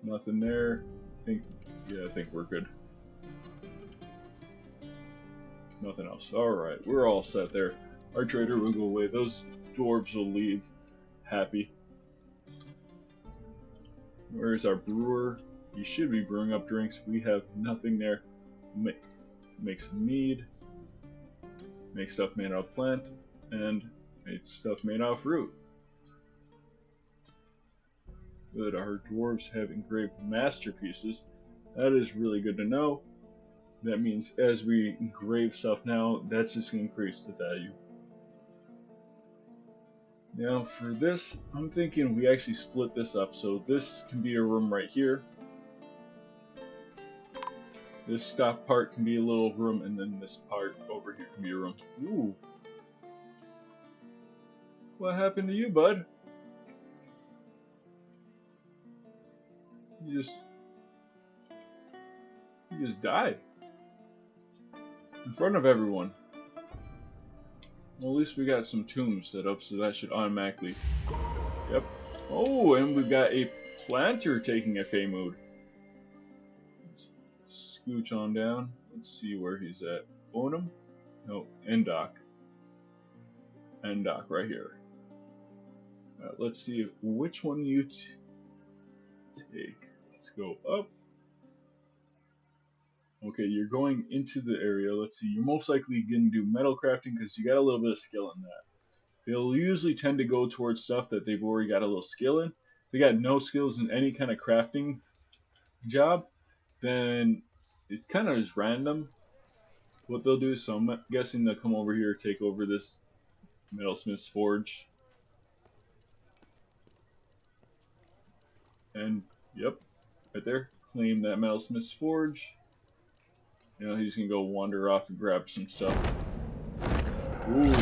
Nothing there. I think we're good. Nothing else. Alright, we're all set there. Our trader will go away. Those dwarves will leave happy. Where's our brewer? He should be brewing up drinks. We have nothing there. Make some mead. Make stuff made out of plant. And make stuff made out of fruit. Good. Our dwarves have engraved masterpieces. That is really good to know. That means as we engrave stuff now, that's just going to increase the value. Now for this, I'm thinking we actually split this up. So this can be a room right here. This top part can be a little room, and then this part over here can be a room. Ooh. What happened to you, bud? You just died. In front of everyone. Well, at least we got some tombs set up, so that should automatically... Yep. Oh, and we've got a planter taking a Fey mood. Let's scooch on down. Let's see where he's at. Bonum? No, Endok. Endok, right here. Let's see which one you take. Let's go up. Okay, you're going into the area. Let's see, you're most likely going to do metal crafting because you got a little bit of skill in that. They'll usually tend to go towards stuff that they've already got a little skill in. If they got no skills in any kind of crafting job, then it kind of is random what they'll do. So I'm guessing they'll come over here, take over this metalsmith's forge. And, yep, right there, claim that metalsmith's forge. You know, he's going to go wander off and grab some stuff. Ooh.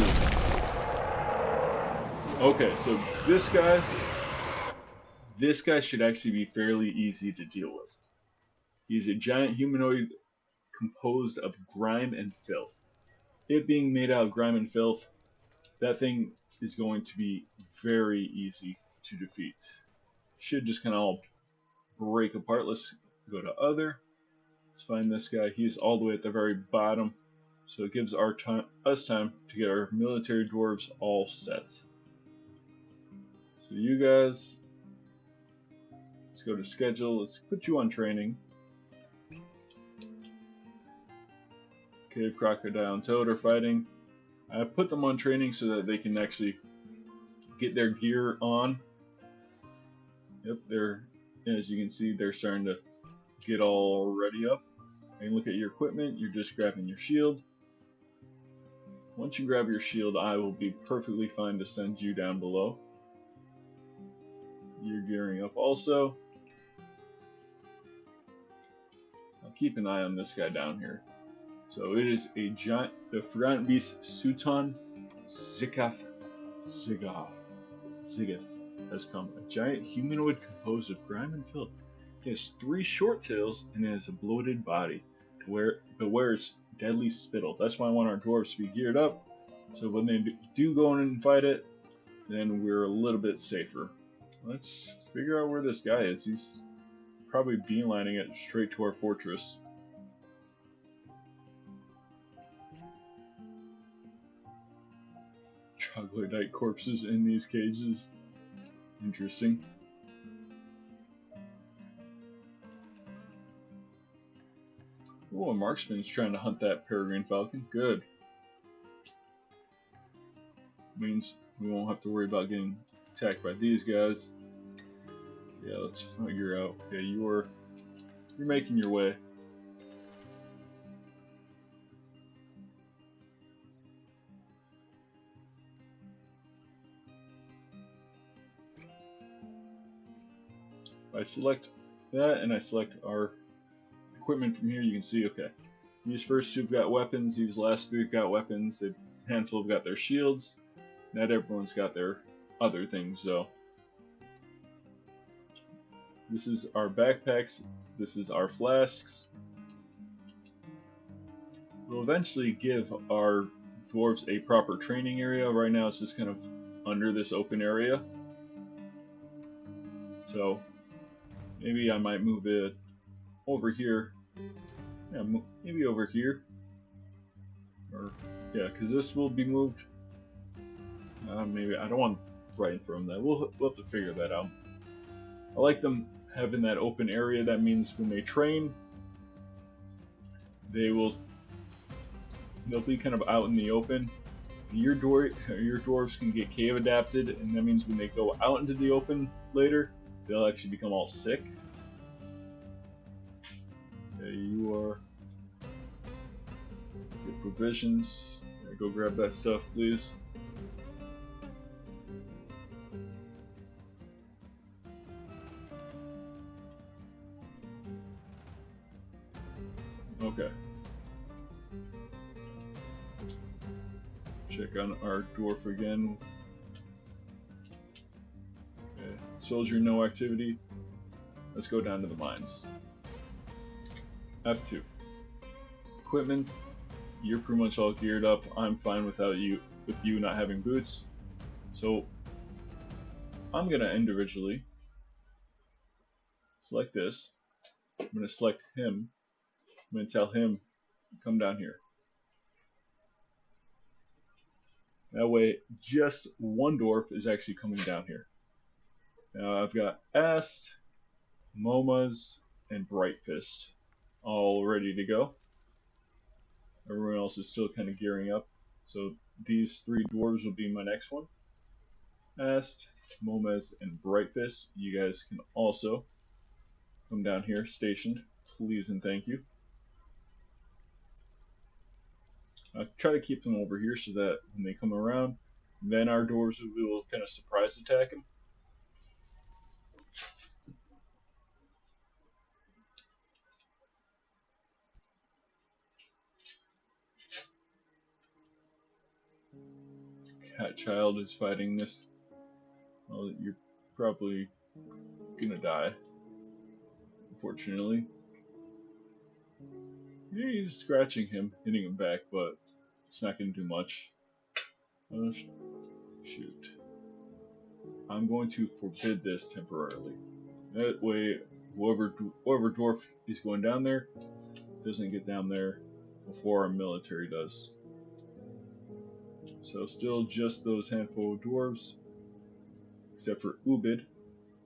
Okay, so this guy should actually be fairly easy to deal with. He's a giant humanoid composed of grime and filth. It being made out of grime and filth, that thing is going to be very easy to defeat. Should just kind of all break apart. Let's go to other. Let's find this guy. He's all the way at the very bottom. So it gives us time to get our military dwarves all set. So you guys, let's go to schedule. Let's put you on training. Cave Crocodile and Toad are fighting. I put them on training so that they can actually get their gear on. Yep, as you can see, they're starting to get all ready up. And look at your equipment, you're just grabbing your shield. Once you grab your shield, I will be perfectly fine to send you down below. You're gearing up also. I'll keep an eye on this guy down here. So it is a giant, the Forgotten Beast Suton Ziggoth has come. A giant humanoid composed of grime and filth. It has 3 short tails and it has a bloated body. But wears deadly spittle. That's why I want our dwarves to be geared up. So when they do go in and fight it, then we're a little bit safer. Let's figure out where this guy is. He's probably beelining it straight to our fortress. Troglodyte corpses in these cages. Interesting. Oh, a marksman's trying to hunt that peregrine falcon. Good. Means we won't have to worry about getting attacked by these guys. Yeah, let's figure out. Okay, you're making your way. If I select that and I select our equipment from here, you can see, okay, These first two have got weapons. These last three have got weapons. A handful have got their shields. Not everyone's got their other things though. This is our backpacks. This is our flasks. We'll eventually give our dwarves a proper training area. Right now it's just kind of under this open area. So maybe I might move it over here. Yeah, maybe over here. Or yeah, because this will be moved. Maybe I don't want right in front of that. We'll have to figure that out. I like them having that open area. That means when they train, they'll be kind of out in the open. Your dwarves can get cave adapted, and that means when they go out into the open later, they'll actually become all sick. Okay, you are get provisions. Yeah, go grab that stuff, please. Okay. Check on our dwarf again. Okay. Soldier, no activity. Let's go down to the mines. F2. Equipment. You're pretty much all geared up. I'm fine with you not having boots. So I'm gonna individually select this. I'm gonna select him. I'm gonna tell him, come down here. That way, just one dwarf is actually coming down here. Now I've got Ast, Momas, and Brightfist all ready to go. Everyone else is still kind of gearing up. So these three dwarves will be my next one. Ast, Momas, and Brightfist. You guys can also come down here, stationed. Please and thank you. I'll try to keep them over here so that when they come around, then our dwarves will kind of surprise attack them. Cat Child is fighting this. Well, you're probably gonna die, unfortunately. Yeah, he's scratching him, hitting him back, but it's not gonna do much. Oh, shoot. I'm going to forbid this temporarily. That way, whoever dwarf is going down there doesn't get down there before our military does. So still just those handful of dwarves, except for Ubid.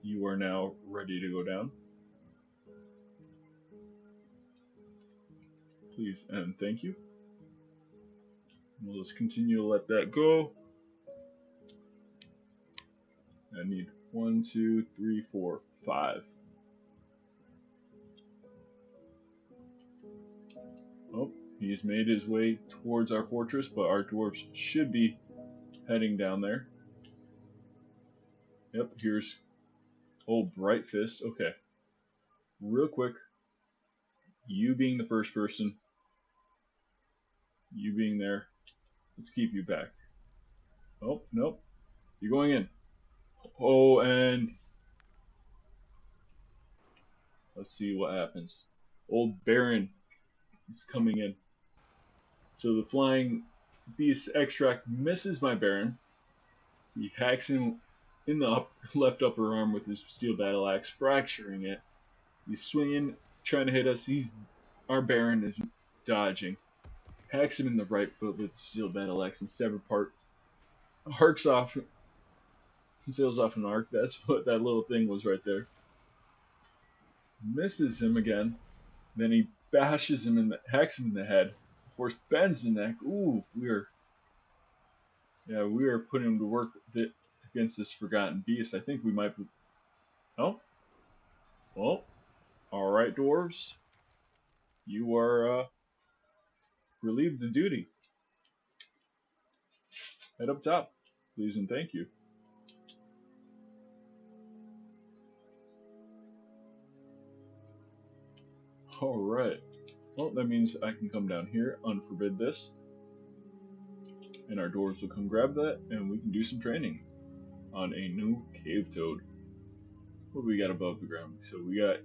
You are now ready to go down. Please and thank you. We'll just continue to let that go. I need 1, 2, 3, 4, 5. Oh, he's made his way towards our fortress, but our dwarves should be heading down there. Yep, here's old Brightfist. Okay, real quick, you being the first person, you being there, let's keep you back. Oh, nope, you're going in. Oh, and let's see what happens. Old Baron is coming in. So the flying beast extract misses my Baron. He hacks him in the left upper arm with his steel battle axe, fracturing it. He's swinging, trying to hit us. Our Baron is dodging. Hacks him in the right foot with the steel battle axe and severed part. Arcs off, sails off an arc. That's what that little thing was right there. Misses him again. Then he bashes him hacks him in the head. Force bends the neck. Ooh, we are putting him to work against this forgotten beast. I think we might be. Oh, well, all right, dwarves. You are relieved of duty. Head up top, please and thank you. All right. Well, that means I can come down here, unforbid this, and our dwarves will come grab that, and we can do some training on a new cave toad. What do we got above the ground? So we got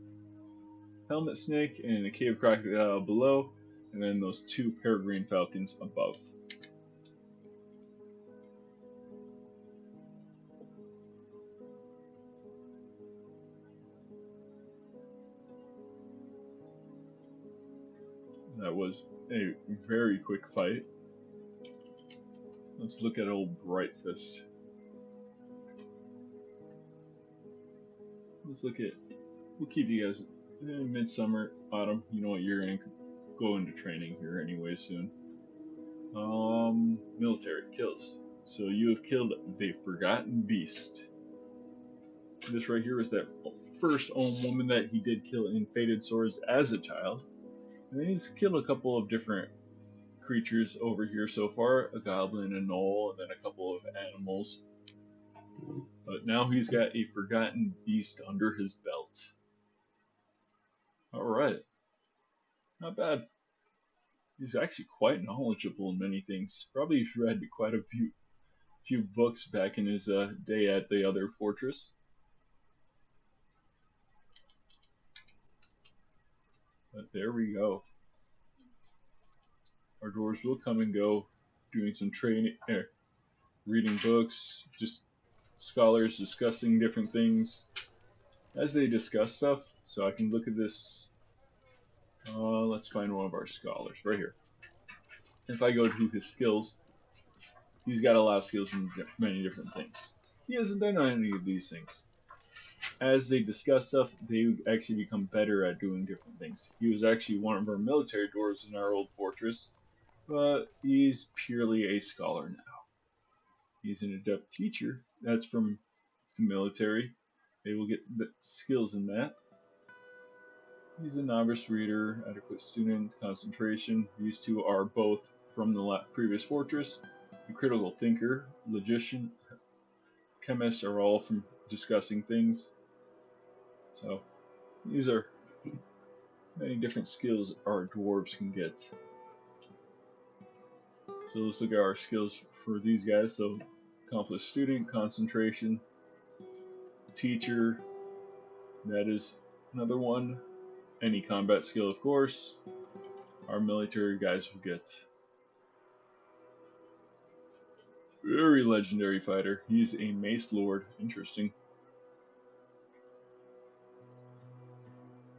helmet snake and a cave crocodile below, and then those two peregrine falcons above. That was a very quick fight. Let's look at old Brightfist. Let's look at. We'll keep you guys in midsummer, autumn. You know what? You're gonna go into training here anyway soon. Military kills. So you have killed the Forgotten Beast. This right here was that first Ohm woman that he did kill in Fated Swords as a child. And then he's killed a couple of different creatures over here so far, a goblin, a gnoll, and then a couple of animals. But now he's got a Forgotten Beast under his belt. Alright. Not bad. He's actually quite knowledgeable in many things. Probably read quite a few books back in his day at the other fortress. But there we go. Our dwarves will come and go, doing some training, reading books, just scholars discussing different things as they discuss stuff. So I can look at this. Let's find one of our scholars right here. If I go to his skills, he's got a lot of skills in many different things. He hasn't done any of these things. As they discuss stuff, they actually become better at doing different things. He was actually one of our military dwarves in our old fortress, but he's purely a scholar now. He's an adept teacher. That's from the military. They will get the skills in that. He's a novice reader, adequate student, concentration. These two are both from the previous fortress. The critical thinker, logician, chemist are all from discussing things. So these are many different skills our dwarves can get. So let's look at our skills for these guys. So accomplished student, concentration, teacher, that is another one. Any combat skill, of course. Our military guys will get. Very legendary fighter. He's a mace lord. Interesting.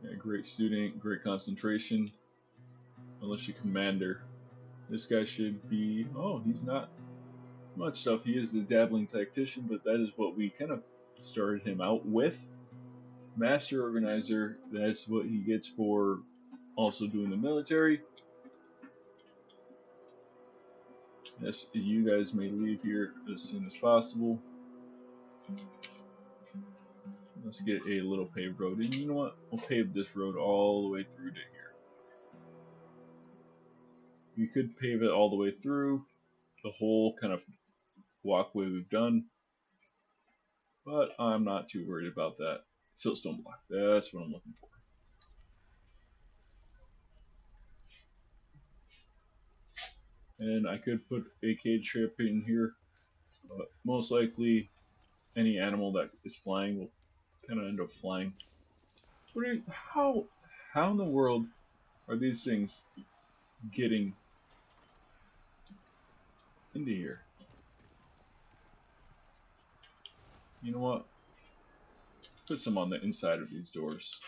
Yeah, great student, great concentration. Militia commander. This guy should be. Oh, he's not much stuff. He is the dabbling tactician, but that is what we kind of started him out with. Master organizer. That's what he gets for also doing the military. Yes, you guys may leave here as soon as possible. Let's get a little paved road. And you know what? We'll pave this road all the way through to here. We could pave it all the way through the whole kind of walkway we've done, but I'm not too worried about that. Siltstone block, that's what I'm looking for. And I could put a cage trap in here, but most likely any animal that is flying will kind of end up flying. What are you, how in the world are these things getting into here? You know what? Put some on the inside of these doors.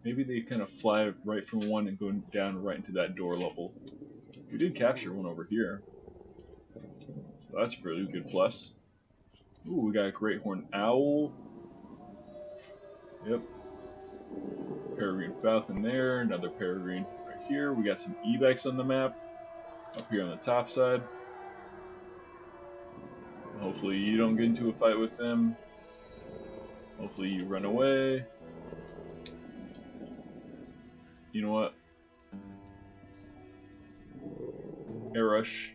Maybe they kind of fly right from one and go down right into that door level. We did capture one over here, so that's a really good plus. Ooh, we got a great horned owl. Yep. Peregrine falcon there, another peregrine right here. We got some ebex on the map up here on the top side. Hopefully you don't get into a fight with them. Hopefully you run away. You know what? Air rush.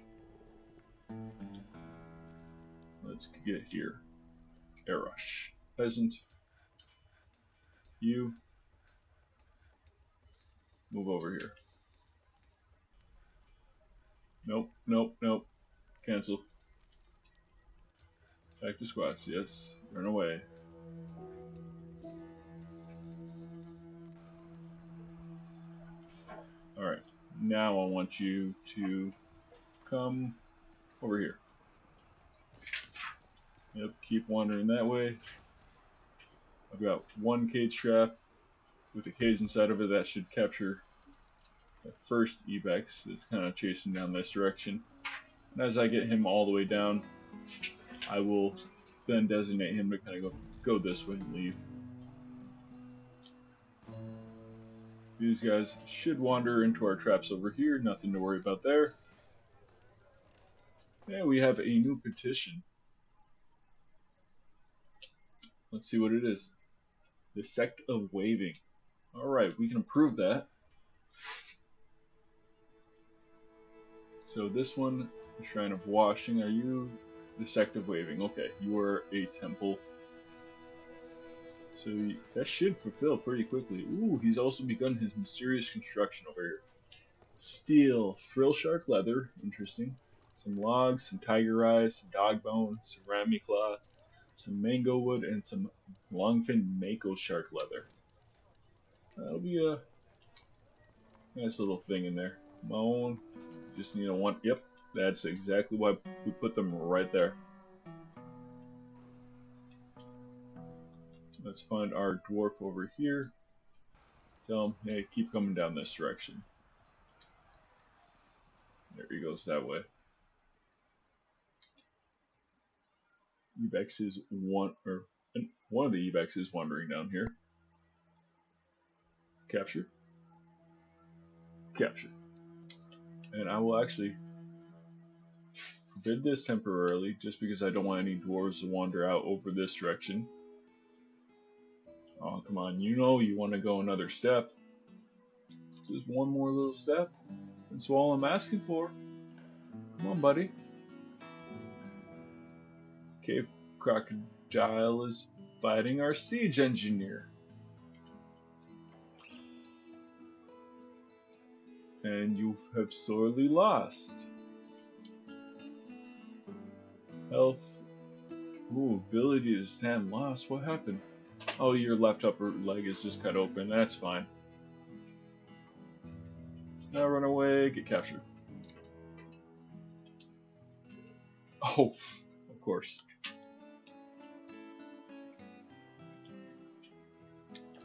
Let's get here. Air rush. Peasant. You. Move over here. Nope, nope, nope. Cancel. Back to squats. Yes. Run away. Alright. Now I want you to come over here. Yep, keep wandering that way. I've got one cage trap with a cage inside of it that should capture the first Ebex that's kind of chasing down this direction. And as I get him all the way down, I will then designate him to kind of go this way and leave. These guys should wander into our traps over here, nothing to worry about there. Yeah, we have a new petition. Let's see what it is. The Sect of Waving. Alright, we can approve that. So this one, the Shrine of Washing, are you the Sect of Waving? Okay, you are a temple. So that should fulfill pretty quickly. Ooh, he's also begun his mysterious construction over here. Steel, frill shark leather, interesting. Some logs, some tiger eyes, some dog bone, some rami cloth, some mango wood, and some longfin mako shark leather. That'll be a nice little thing in there. Come on. Just need a one. Yep, that's exactly why we put them right there. Let's find our dwarf over here. Tell him, hey, keep coming down this direction. There he goes that way. Ebex is one of the Ebex is wandering down here. Capture. Capture. And I will actually forbid this temporarily, just because I don't want any dwarves to wander out over this direction. Oh, come on, you know you want to go another step. Just one more little step. That's all I'm asking for. Come on, buddy. Cave Crocodile is fighting our siege engineer. And you have sorely lost. Health. Ooh, ability to stand lost. What happened? Oh, your left upper leg is just cut open. That's fine. Now run away. Get captured. Oh, of course.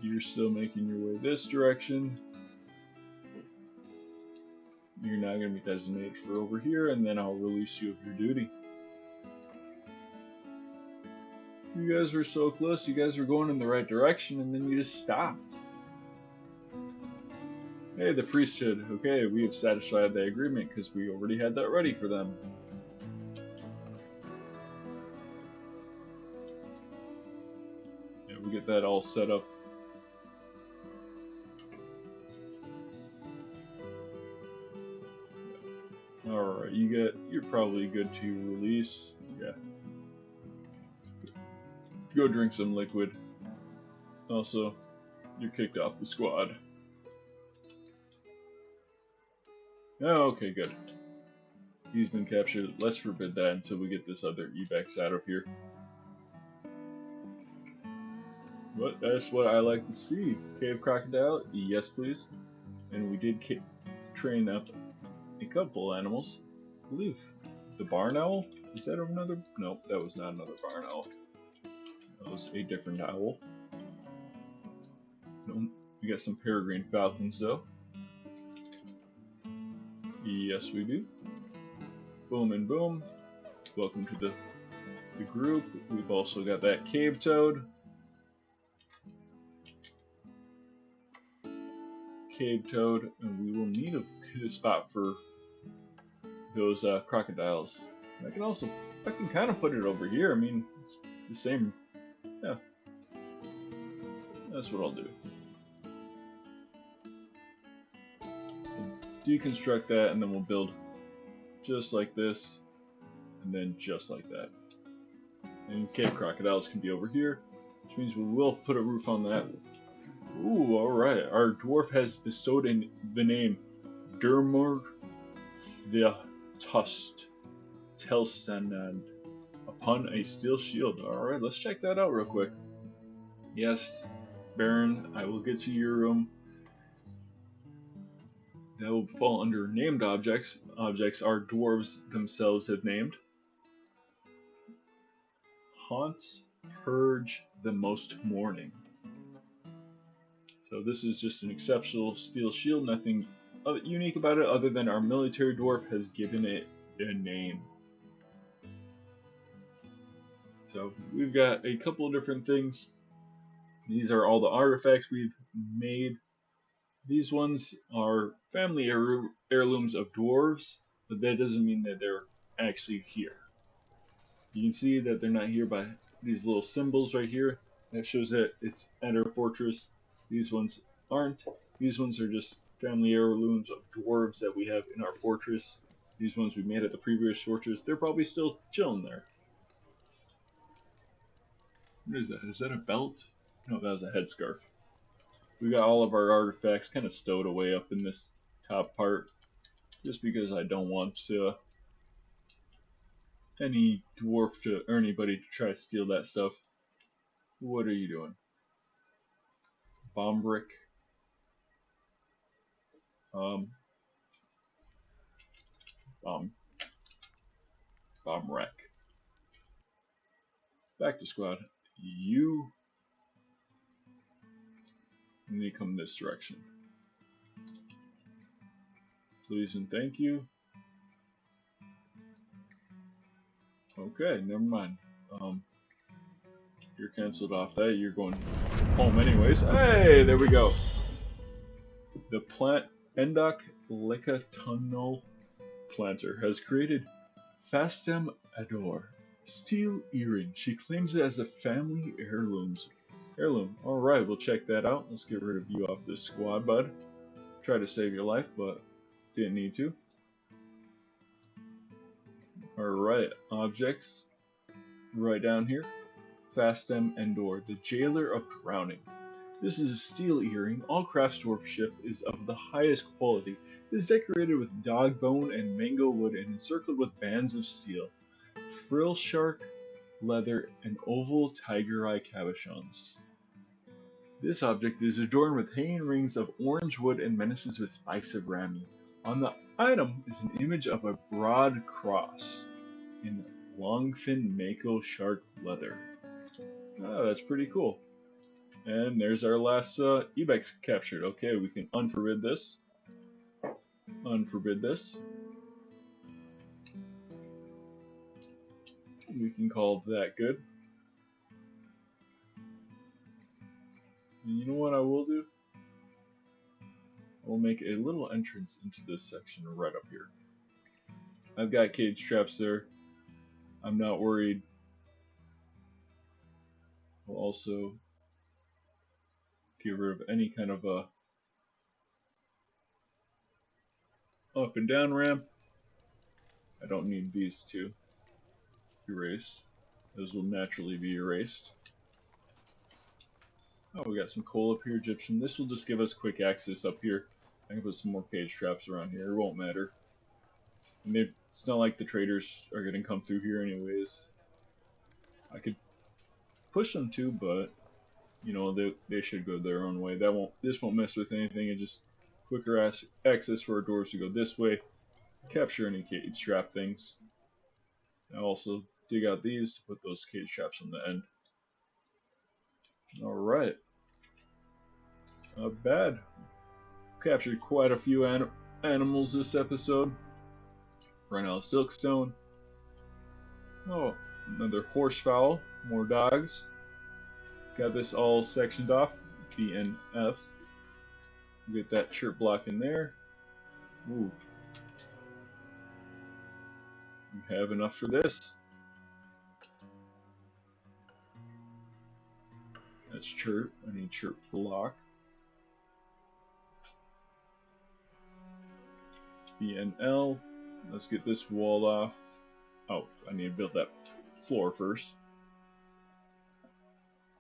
You're still making your way this direction. You're now going to be designated for over here, and then I'll release you of your duty. You guys were so close. You guys were going in the right direction, and then you just stopped. Hey, the priesthood. Okay, we have satisfied the agreement because we already had that ready for them. Yeah, we get that all set up. Alright, you're probably good to release. Yeah. Go drink some liquid. Also, you're kicked off the squad. Oh, okay, good. He's been captured. Let's forbid that until we get this other Ebex out of here. But that's what I like to see. Cave Crocodile, yes please. And we did train up a couple animals. I believe the barn owl? Is that another? Nope, that was not another barn owl. That was a different owl. Nope. We got some peregrine falcons though. Yes we do. Boom and boom. Welcome to the group. We've also got that cave toad. Cave toad, and we will need a spot for those crocodiles. I can kind of put it over here. I mean, it's the same. Yeah, that's what I'll do. Deconstruct that, and then we'll build just like this, and then just like that. And cave crocodiles can be over here, which means we will put a roof on that. Ooh, alright. Our dwarf has bestowed the name Dermur the Tust Telsanad upon a steel shield. Alright, let's check that out real quick. Yes, Baron, I will get you your room. That will fall under named objects. Objects our dwarves themselves have named. Haunts purge the most mourning. So this is just an exceptional steel shield, nothing unique about it other than our military dwarf has given it a name. So we've got a couple of different things. These are all the artifacts we've made. These ones are family heirlooms of dwarves, but that doesn't mean that they're actually here. You can see that they're not here by these little symbols right here. That shows that it's at our fortress. These ones aren't. These ones are just family heirlooms of dwarves that we have in our fortress. These ones we made at the previous fortress. They're probably still chilling there. What is that? Is that a belt? No, that was a headscarf. We got all of our artifacts kind of stowed away up in this top part, just because I don't want any dwarf or anybody to try to steal that stuff. What are you doing? Bomb brick. Um, bomb wreck. Back to squad. You need to come this direction. Please and thank you. Okay, never mind. You're cancelled off that. You're going home anyways. Hey, there we go. The plant Endok Licatono planter has created Fastem Ador steel earring. She claims it as a family heirloom. Alright, we'll check that out. Let's get rid of you off this squad, bud. Try to save your life, but didn't need to. Alright, objects. Right down here. Fastem Endor, the jailer of drowning. This is a steel earring. All craftsmanship is of the highest quality. It is decorated with dog bone and mango wood and encircled with bands of steel, frill shark leather, and oval tiger eye cabochons. This object is adorned with hanging rings of orange wood and menaces with spikes of rami. On the item is an image of a broad cross in longfin mako shark leather. Ah, that's pretty cool. And there's our last Ibex captured. Okay, we can unforbid this. Unforbid this. We can call that good. And you know what I will do? I will make a little entrance into this section right up here. I've got cage traps there. I'm not worried. I'll also get rid of any kind of a up and down ramp. I don't need these two erased. Those will naturally be erased. Oh, we got some coal up here, Egyptian. This will just give us quick access up here. I can put some more cage traps around here. It won't matter. And it's not like the traders are going to come through here anyways. I could push them to, but you know they should go their own way. This won't mess with anything. It just quicker access for our doors to go this way. Capture any cage trap things. I'll also dig out these to put those cage traps on the end. Alright. Not bad. Captured quite a few animals this episode. Run out of silkstone. Oh, another horsefowl. More dogs. Got this all sectioned off. BNF. Get that chirp block in there. Ooh. We have enough for this. That's chirp. I need chirp block. BNL. Let's get this wall off. Oh, I need to build that floor first.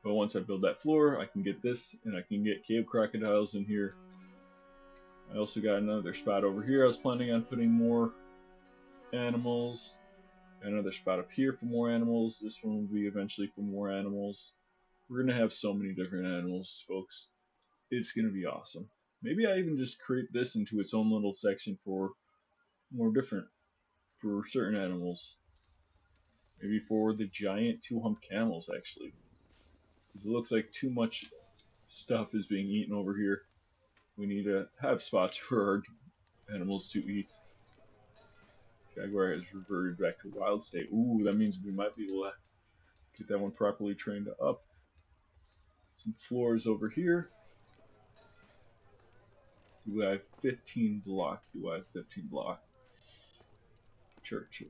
But once I build that floor, I can get this, and I can get cave crocodiles in here. I also got another spot over here. I was planning on putting more animals. Got another spot up here for more animals. This one will be eventually for more animals. We're gonna have so many different animals, folks. It's gonna be awesome. Maybe I even just create this into its own little section for more different, for certain animals. Maybe for the giant two-hump camels, actually. Because it looks like too much stuff is being eaten over here. We need to have spots for our animals to eat. Jaguar has reverted back to wild state. Ooh, that means we might be able to get that one properly trained up. Some floors over here. Do I have 15 block? Do I have 15 block? Church.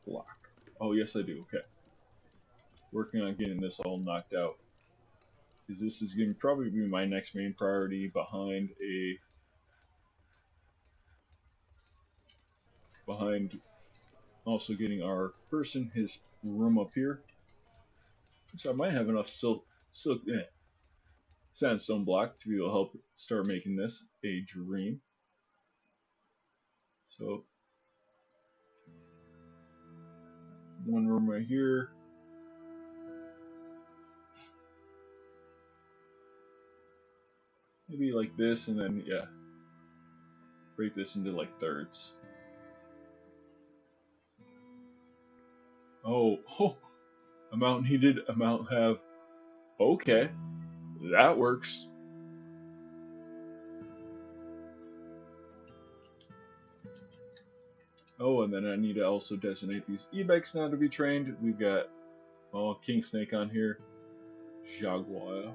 Block. Oh, yes, I do. Okay. Working on getting this all knocked out. Because this is going to probably be my next main priority behind also getting our person his room up here. So I might have enough sandstone block to be able to help start making this a dream. So one room right here. Maybe like this, and then yeah, break this into like thirds. Oh, amount needed, amount have. Okay, that works. Oh, and then I need to also designate these Ebex now to be trained. We've got King Snake on here, Jaguar.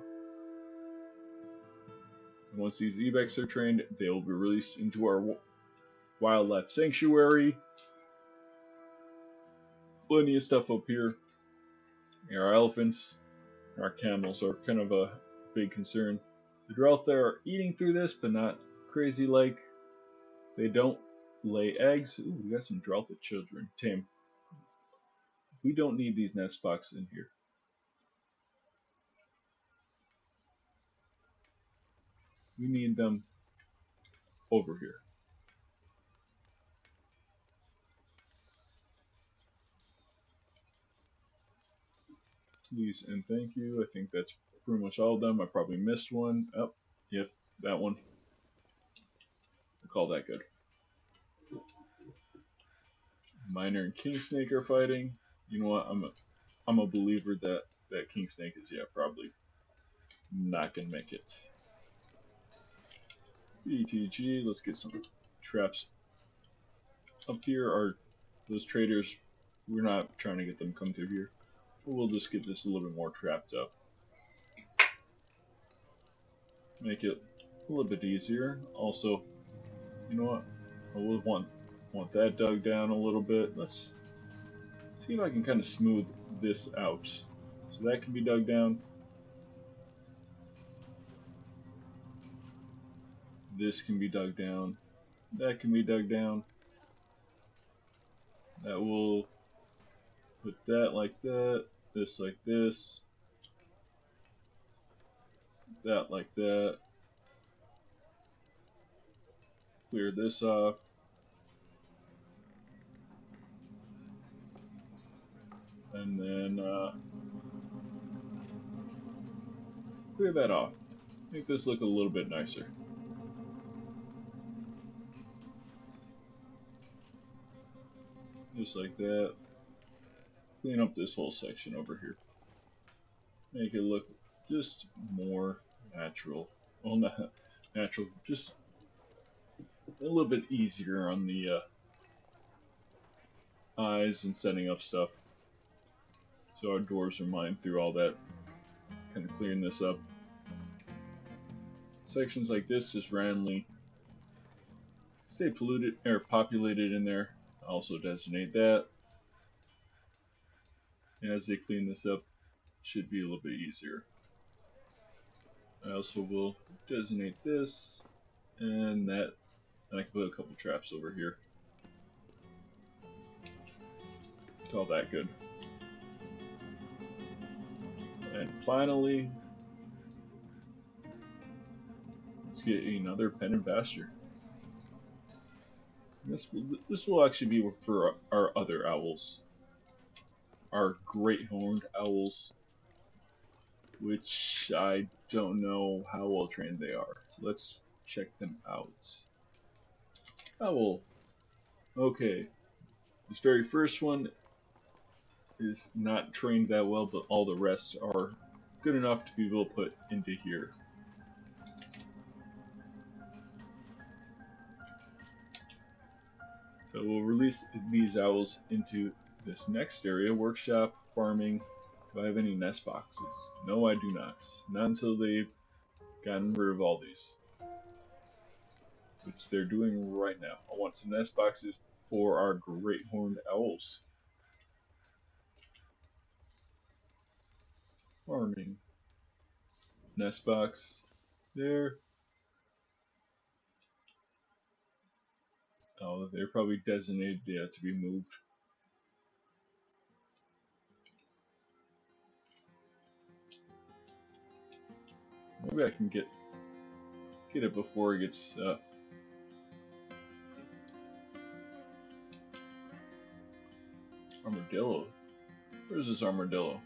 And once these Ebex are trained, they will be released into our wildlife sanctuary. Plenty of stuff up here. Our elephants, our camels are kind of a big concern. The Dwarf are eating through this, but not crazy like. They don't lay eggs. Ooh, we got some Dwarf children. Tame. We don't need these nest boxes in here. We need them over here. Please and thank you. I think that's pretty much all of them. I probably missed one. Oh, yep, that one. I call that good. Miner and King Snake are fighting. You know what? I'm a believer that King Snake is probably not gonna make it. BTG. Let's get some traps up here. Are those traders? We're not trying to get them come through here. We'll just get this a little bit more trapped up. Make it a little bit easier. Also, you know what? I would want that dug down a little bit. Let's see if I can kind of smooth this out. So that can be dug down. This can be dug down. That can be dug down. That will put that like that. This like this. That like that. Clear this off. And then clear that off. Make this look a little bit nicer. Just like that. Clean up this whole section over here. Make it look just more natural. Well, not natural, just a little bit easier on the eyes and setting up stuff. So our doors are mined through all that. Kind of clearing this up. Sections like this just randomly stay polluted or populated in there. Also designate that. And as they clean this up, it should be a little bit easier. I also will designate this and that, and I can put a couple traps over here. Call that good. And finally, let's get another pen and pasture. This will actually be for our other owls, our great horned owls, which I don't know how well trained they are. Let's check them out. Owl. Okay, this very first one is not trained that well, but all the rest are good enough to be able to put into here. So we'll release these owls into this next area, workshop, farming. Do I have any nest boxes? No, I do not. Not until they've gotten rid of all these, which they're doing right now. I want some nest boxes for our great horned owls. Farming. Nest box. There. Oh, they're probably designated to be moved. Maybe I can get it before it gets armadillo. Where's this armadillo?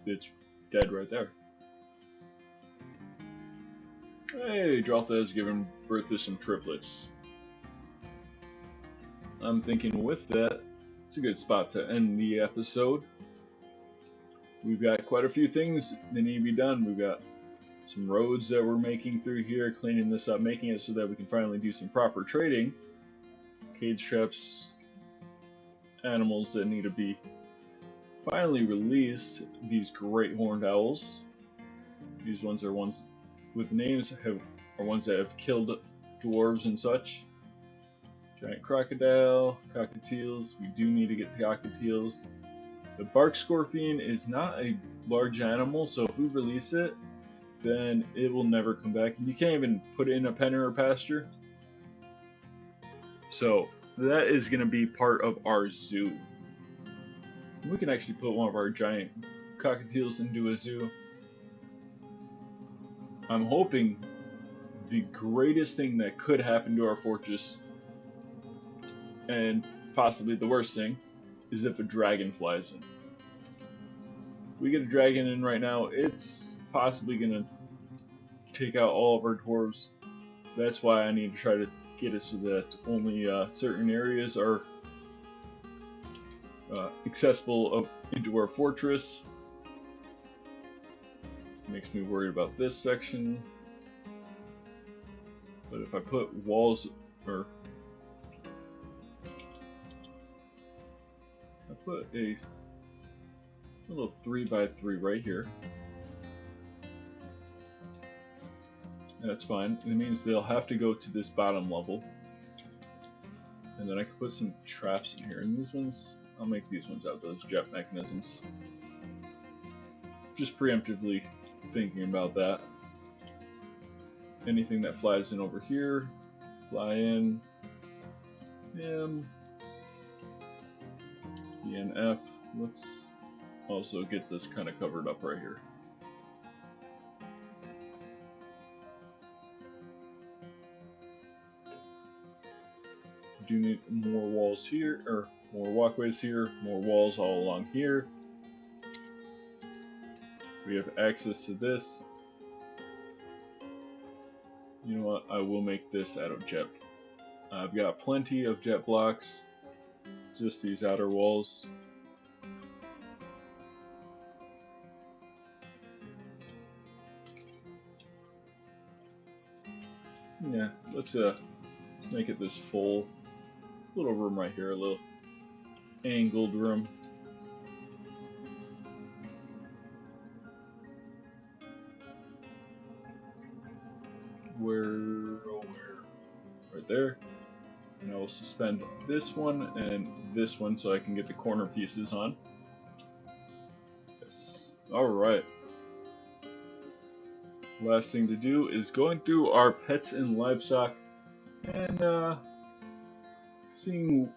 It's dead right there. Hey, Drotha has given birth to some triplets. I'm thinking with that, it's a good spot to end the episode. We've got quite a few things that need to be done. We've got some roads that we're making through here, cleaning this up, making it so that we can finally do some proper trading. Cage traps, animals that need to be finally released. These great horned owls. These ones are ones with names are ones that have killed dwarves and such. Giant crocodile, cockatiels. We do need to get the cockatiels. The bark scorpion is not a large animal, so if we release it, then it will never come back. And you can't even put it in a pen or a pasture. So that is going to be part of our zoo. We can actually put one of our giant cockatiels into a zoo. I'm hoping the greatest thing that could happen to our fortress, and possibly the worst thing, is if a dragon flies in. If we get a dragon in right now, it's possibly going to take out all of our dwarves. That's why I need to try to get it so that only certain areas are accessible into our fortress. Makes me worried about this section. But if I put walls, or I put a little 3x3 right here, that's fine. It means they'll have to go to this bottom level. And then I can put some traps in here. And these ones, I'll make these ones out, those jet mechanisms. Just preemptively thinking about that. Anything that flies in over here, fly in. ENF. Let's also get this kind of covered up right here. Do need more walls here, or more walkways here, more walls all along here. We have access to this. You know what? I will make this out of jet. I've got plenty of jet blocks. Just these outer walls. Yeah, let's make it this full little room right here, a little angled room. Where? Right there. And I will suspend this one and this one so I can get the corner pieces on. Yes. Alright. Last thing to do is going through our pets and livestock and seeing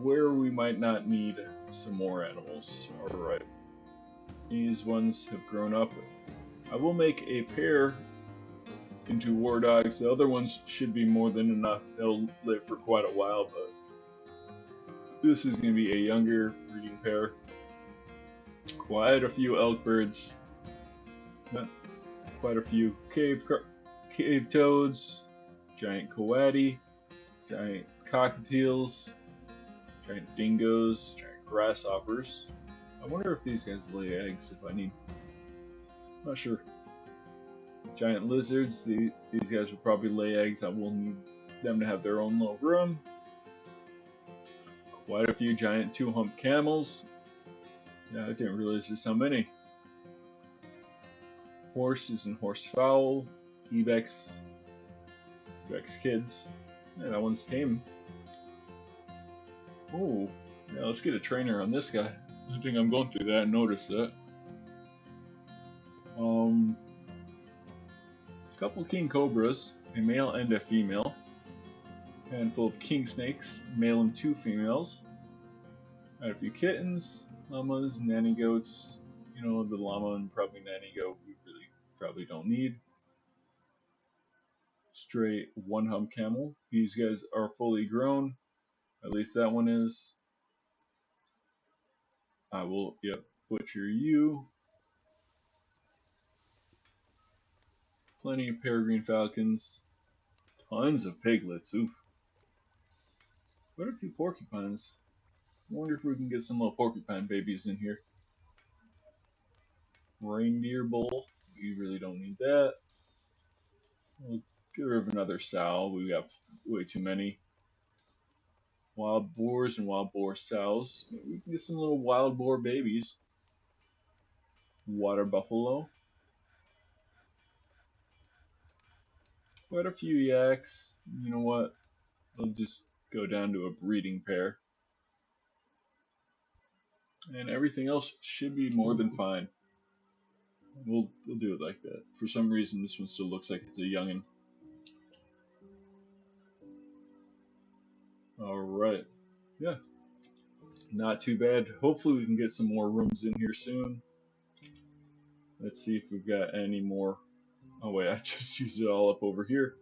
where we might not need some more animals. Alright. These ones have grown up. I will make a pair into war dogs. The other ones should be more than enough. They'll live for quite a while, but this is going to be a younger breeding pair. Quite a few elk birds. Quite a few cave toads, giant coati, giant cockatiels, giant dingoes, giant grasshoppers. I wonder if these guys lay eggs if I need. I'm not sure. Giant lizards, these guys will probably lay eggs. I will need them to have their own little room. Quite a few giant two-hump camels. Yeah, I didn't realize just how many. Horses and horsefowl, ibex kids. Yeah, that one's tame. Oh, yeah, let's get a trainer on this guy. I think I'm going through that and noticed that. A couple king cobras, a male and a female. A handful of king snakes, male and 2 females. Got a few kittens, llamas, nanny goats. You know, the llama and probably nanny goat we really probably don't need. Stray one-hump camel. These guys are fully grown. At least that one is. I will, butcher you. Plenty of peregrine falcons. Tons of piglets. Oof. Quite a few porcupines. I wonder if we can get some little porcupine babies in here. Reindeer bull. We really don't need that. We'll get rid of another sow. We got way too many. Wild boars and wild boar sows. Maybe we can get some little wild boar babies. Water buffalo. Quite a few yaks. You know what? We'll just go down to a breeding pair. And everything else should be more than fine. We'll do it like that. For some reason, this one still looks like it's a youngin'. Alright. Yeah. Not too bad. Hopefully we can get some more rooms in here soon. Let's see if we've got any more. Oh wait, I just used it all up over here.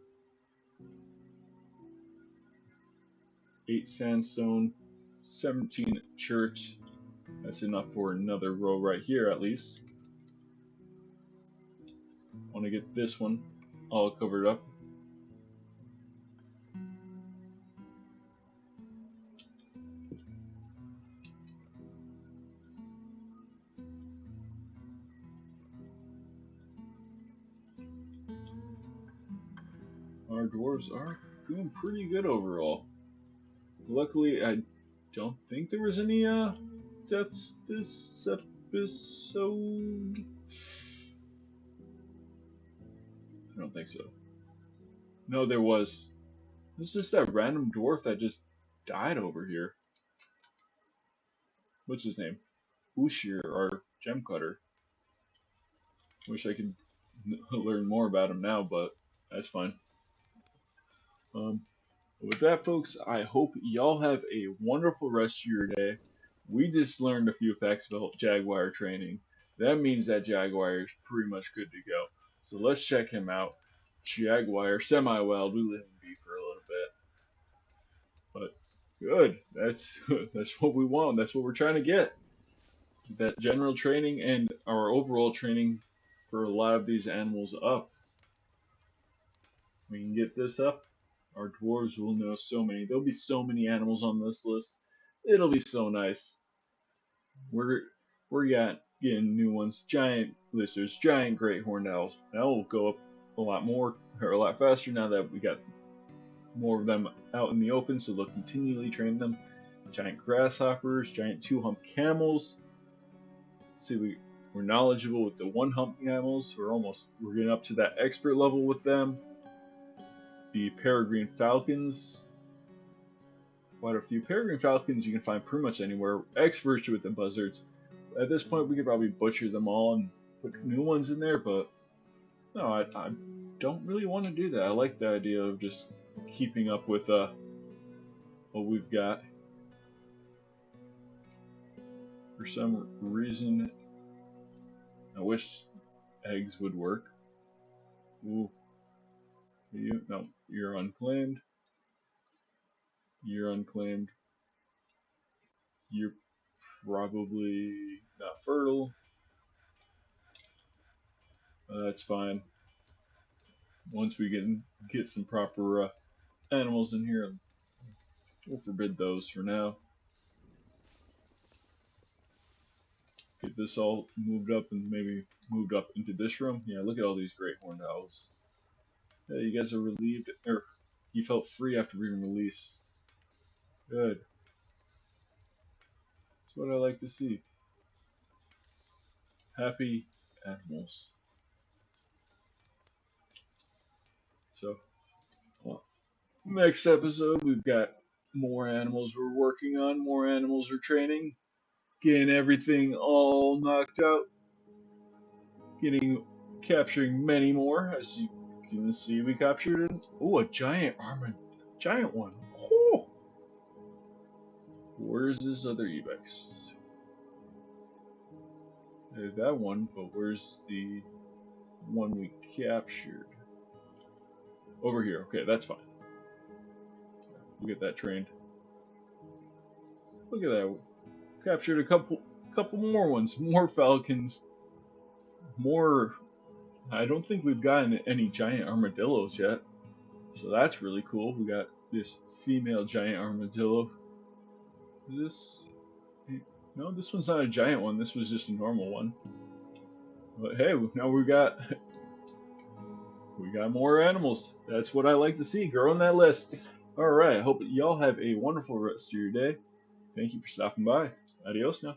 8 sandstone, 17 church. That's enough for another row right here at least. I want to get this one all covered up. Our dwarves are doing pretty good overall. Luckily, I don't think there was any deaths this episode. I don't think so. No, there was. It's just that random dwarf that just died over here. What's his name? Ushir, our gem cutter. Wish I could learn more about him now, but that's fine. With that, folks, I hope y'all have a wonderful rest of your day. We just learned a few facts about Jaguar training. That means that Jaguar is pretty much good to go. So let's check him out. Jaguar, semi-wild. We let him be for a little bit, but good. That's what we want. That's what we're trying to get. That general training and our overall training for a lot of these animals up. We can get this up. Our dwarves will know so many. There'll be so many animals on this list. It'll be so nice. We're getting new ones. Giant lizards, giant great horned owls. That will go up a lot more or a lot faster now that we got more of them out in the open. So they'll continually train them. Giant grasshoppers, giant 2-hump camels. See, we're knowledgeable with the 1-hump camels. We're getting up to that expert level with them. The peregrine falcons. Quite a few peregrine falcons you can find pretty much anywhere. Experts with the buzzards. At this point, we could probably butcher them all and put new ones in there, but no, I don't really want to do that. I like the idea of just keeping up with what we've got. For some reason, I wish eggs would work. Ooh, no, you're unclaimed. You're unclaimed. You're probably not fertile. That's fine. Once we get some proper animals in here, we'll forbid those for now. Get this all moved up and maybe moved up into this room. Yeah, look at all these great horned owls. Yeah, you guys are relieved, or you felt free after being released. Good. That's what I like to see. Happy animals. So, well, next episode we've got more animals we're working on, more animals we're training, getting everything all knocked out, capturing many more. As you can see, we captured a giant one. Oh, where's this other ibex? There's that one, but where's the one we captured? Over here. Okay, that's fine. We'll get that trained. Look at that. Captured a couple more ones, more falcons, more. I don't think we've gotten any giant armadillos yet, so that's really cool. We got this female giant armadillo. Is this? No, this one's not a giant one. This was just a normal one. But hey, now we got more animals. That's what I like to see. Growing that list. All right. I hope y'all have a wonderful rest of your day. Thank you for stopping by. Adios now.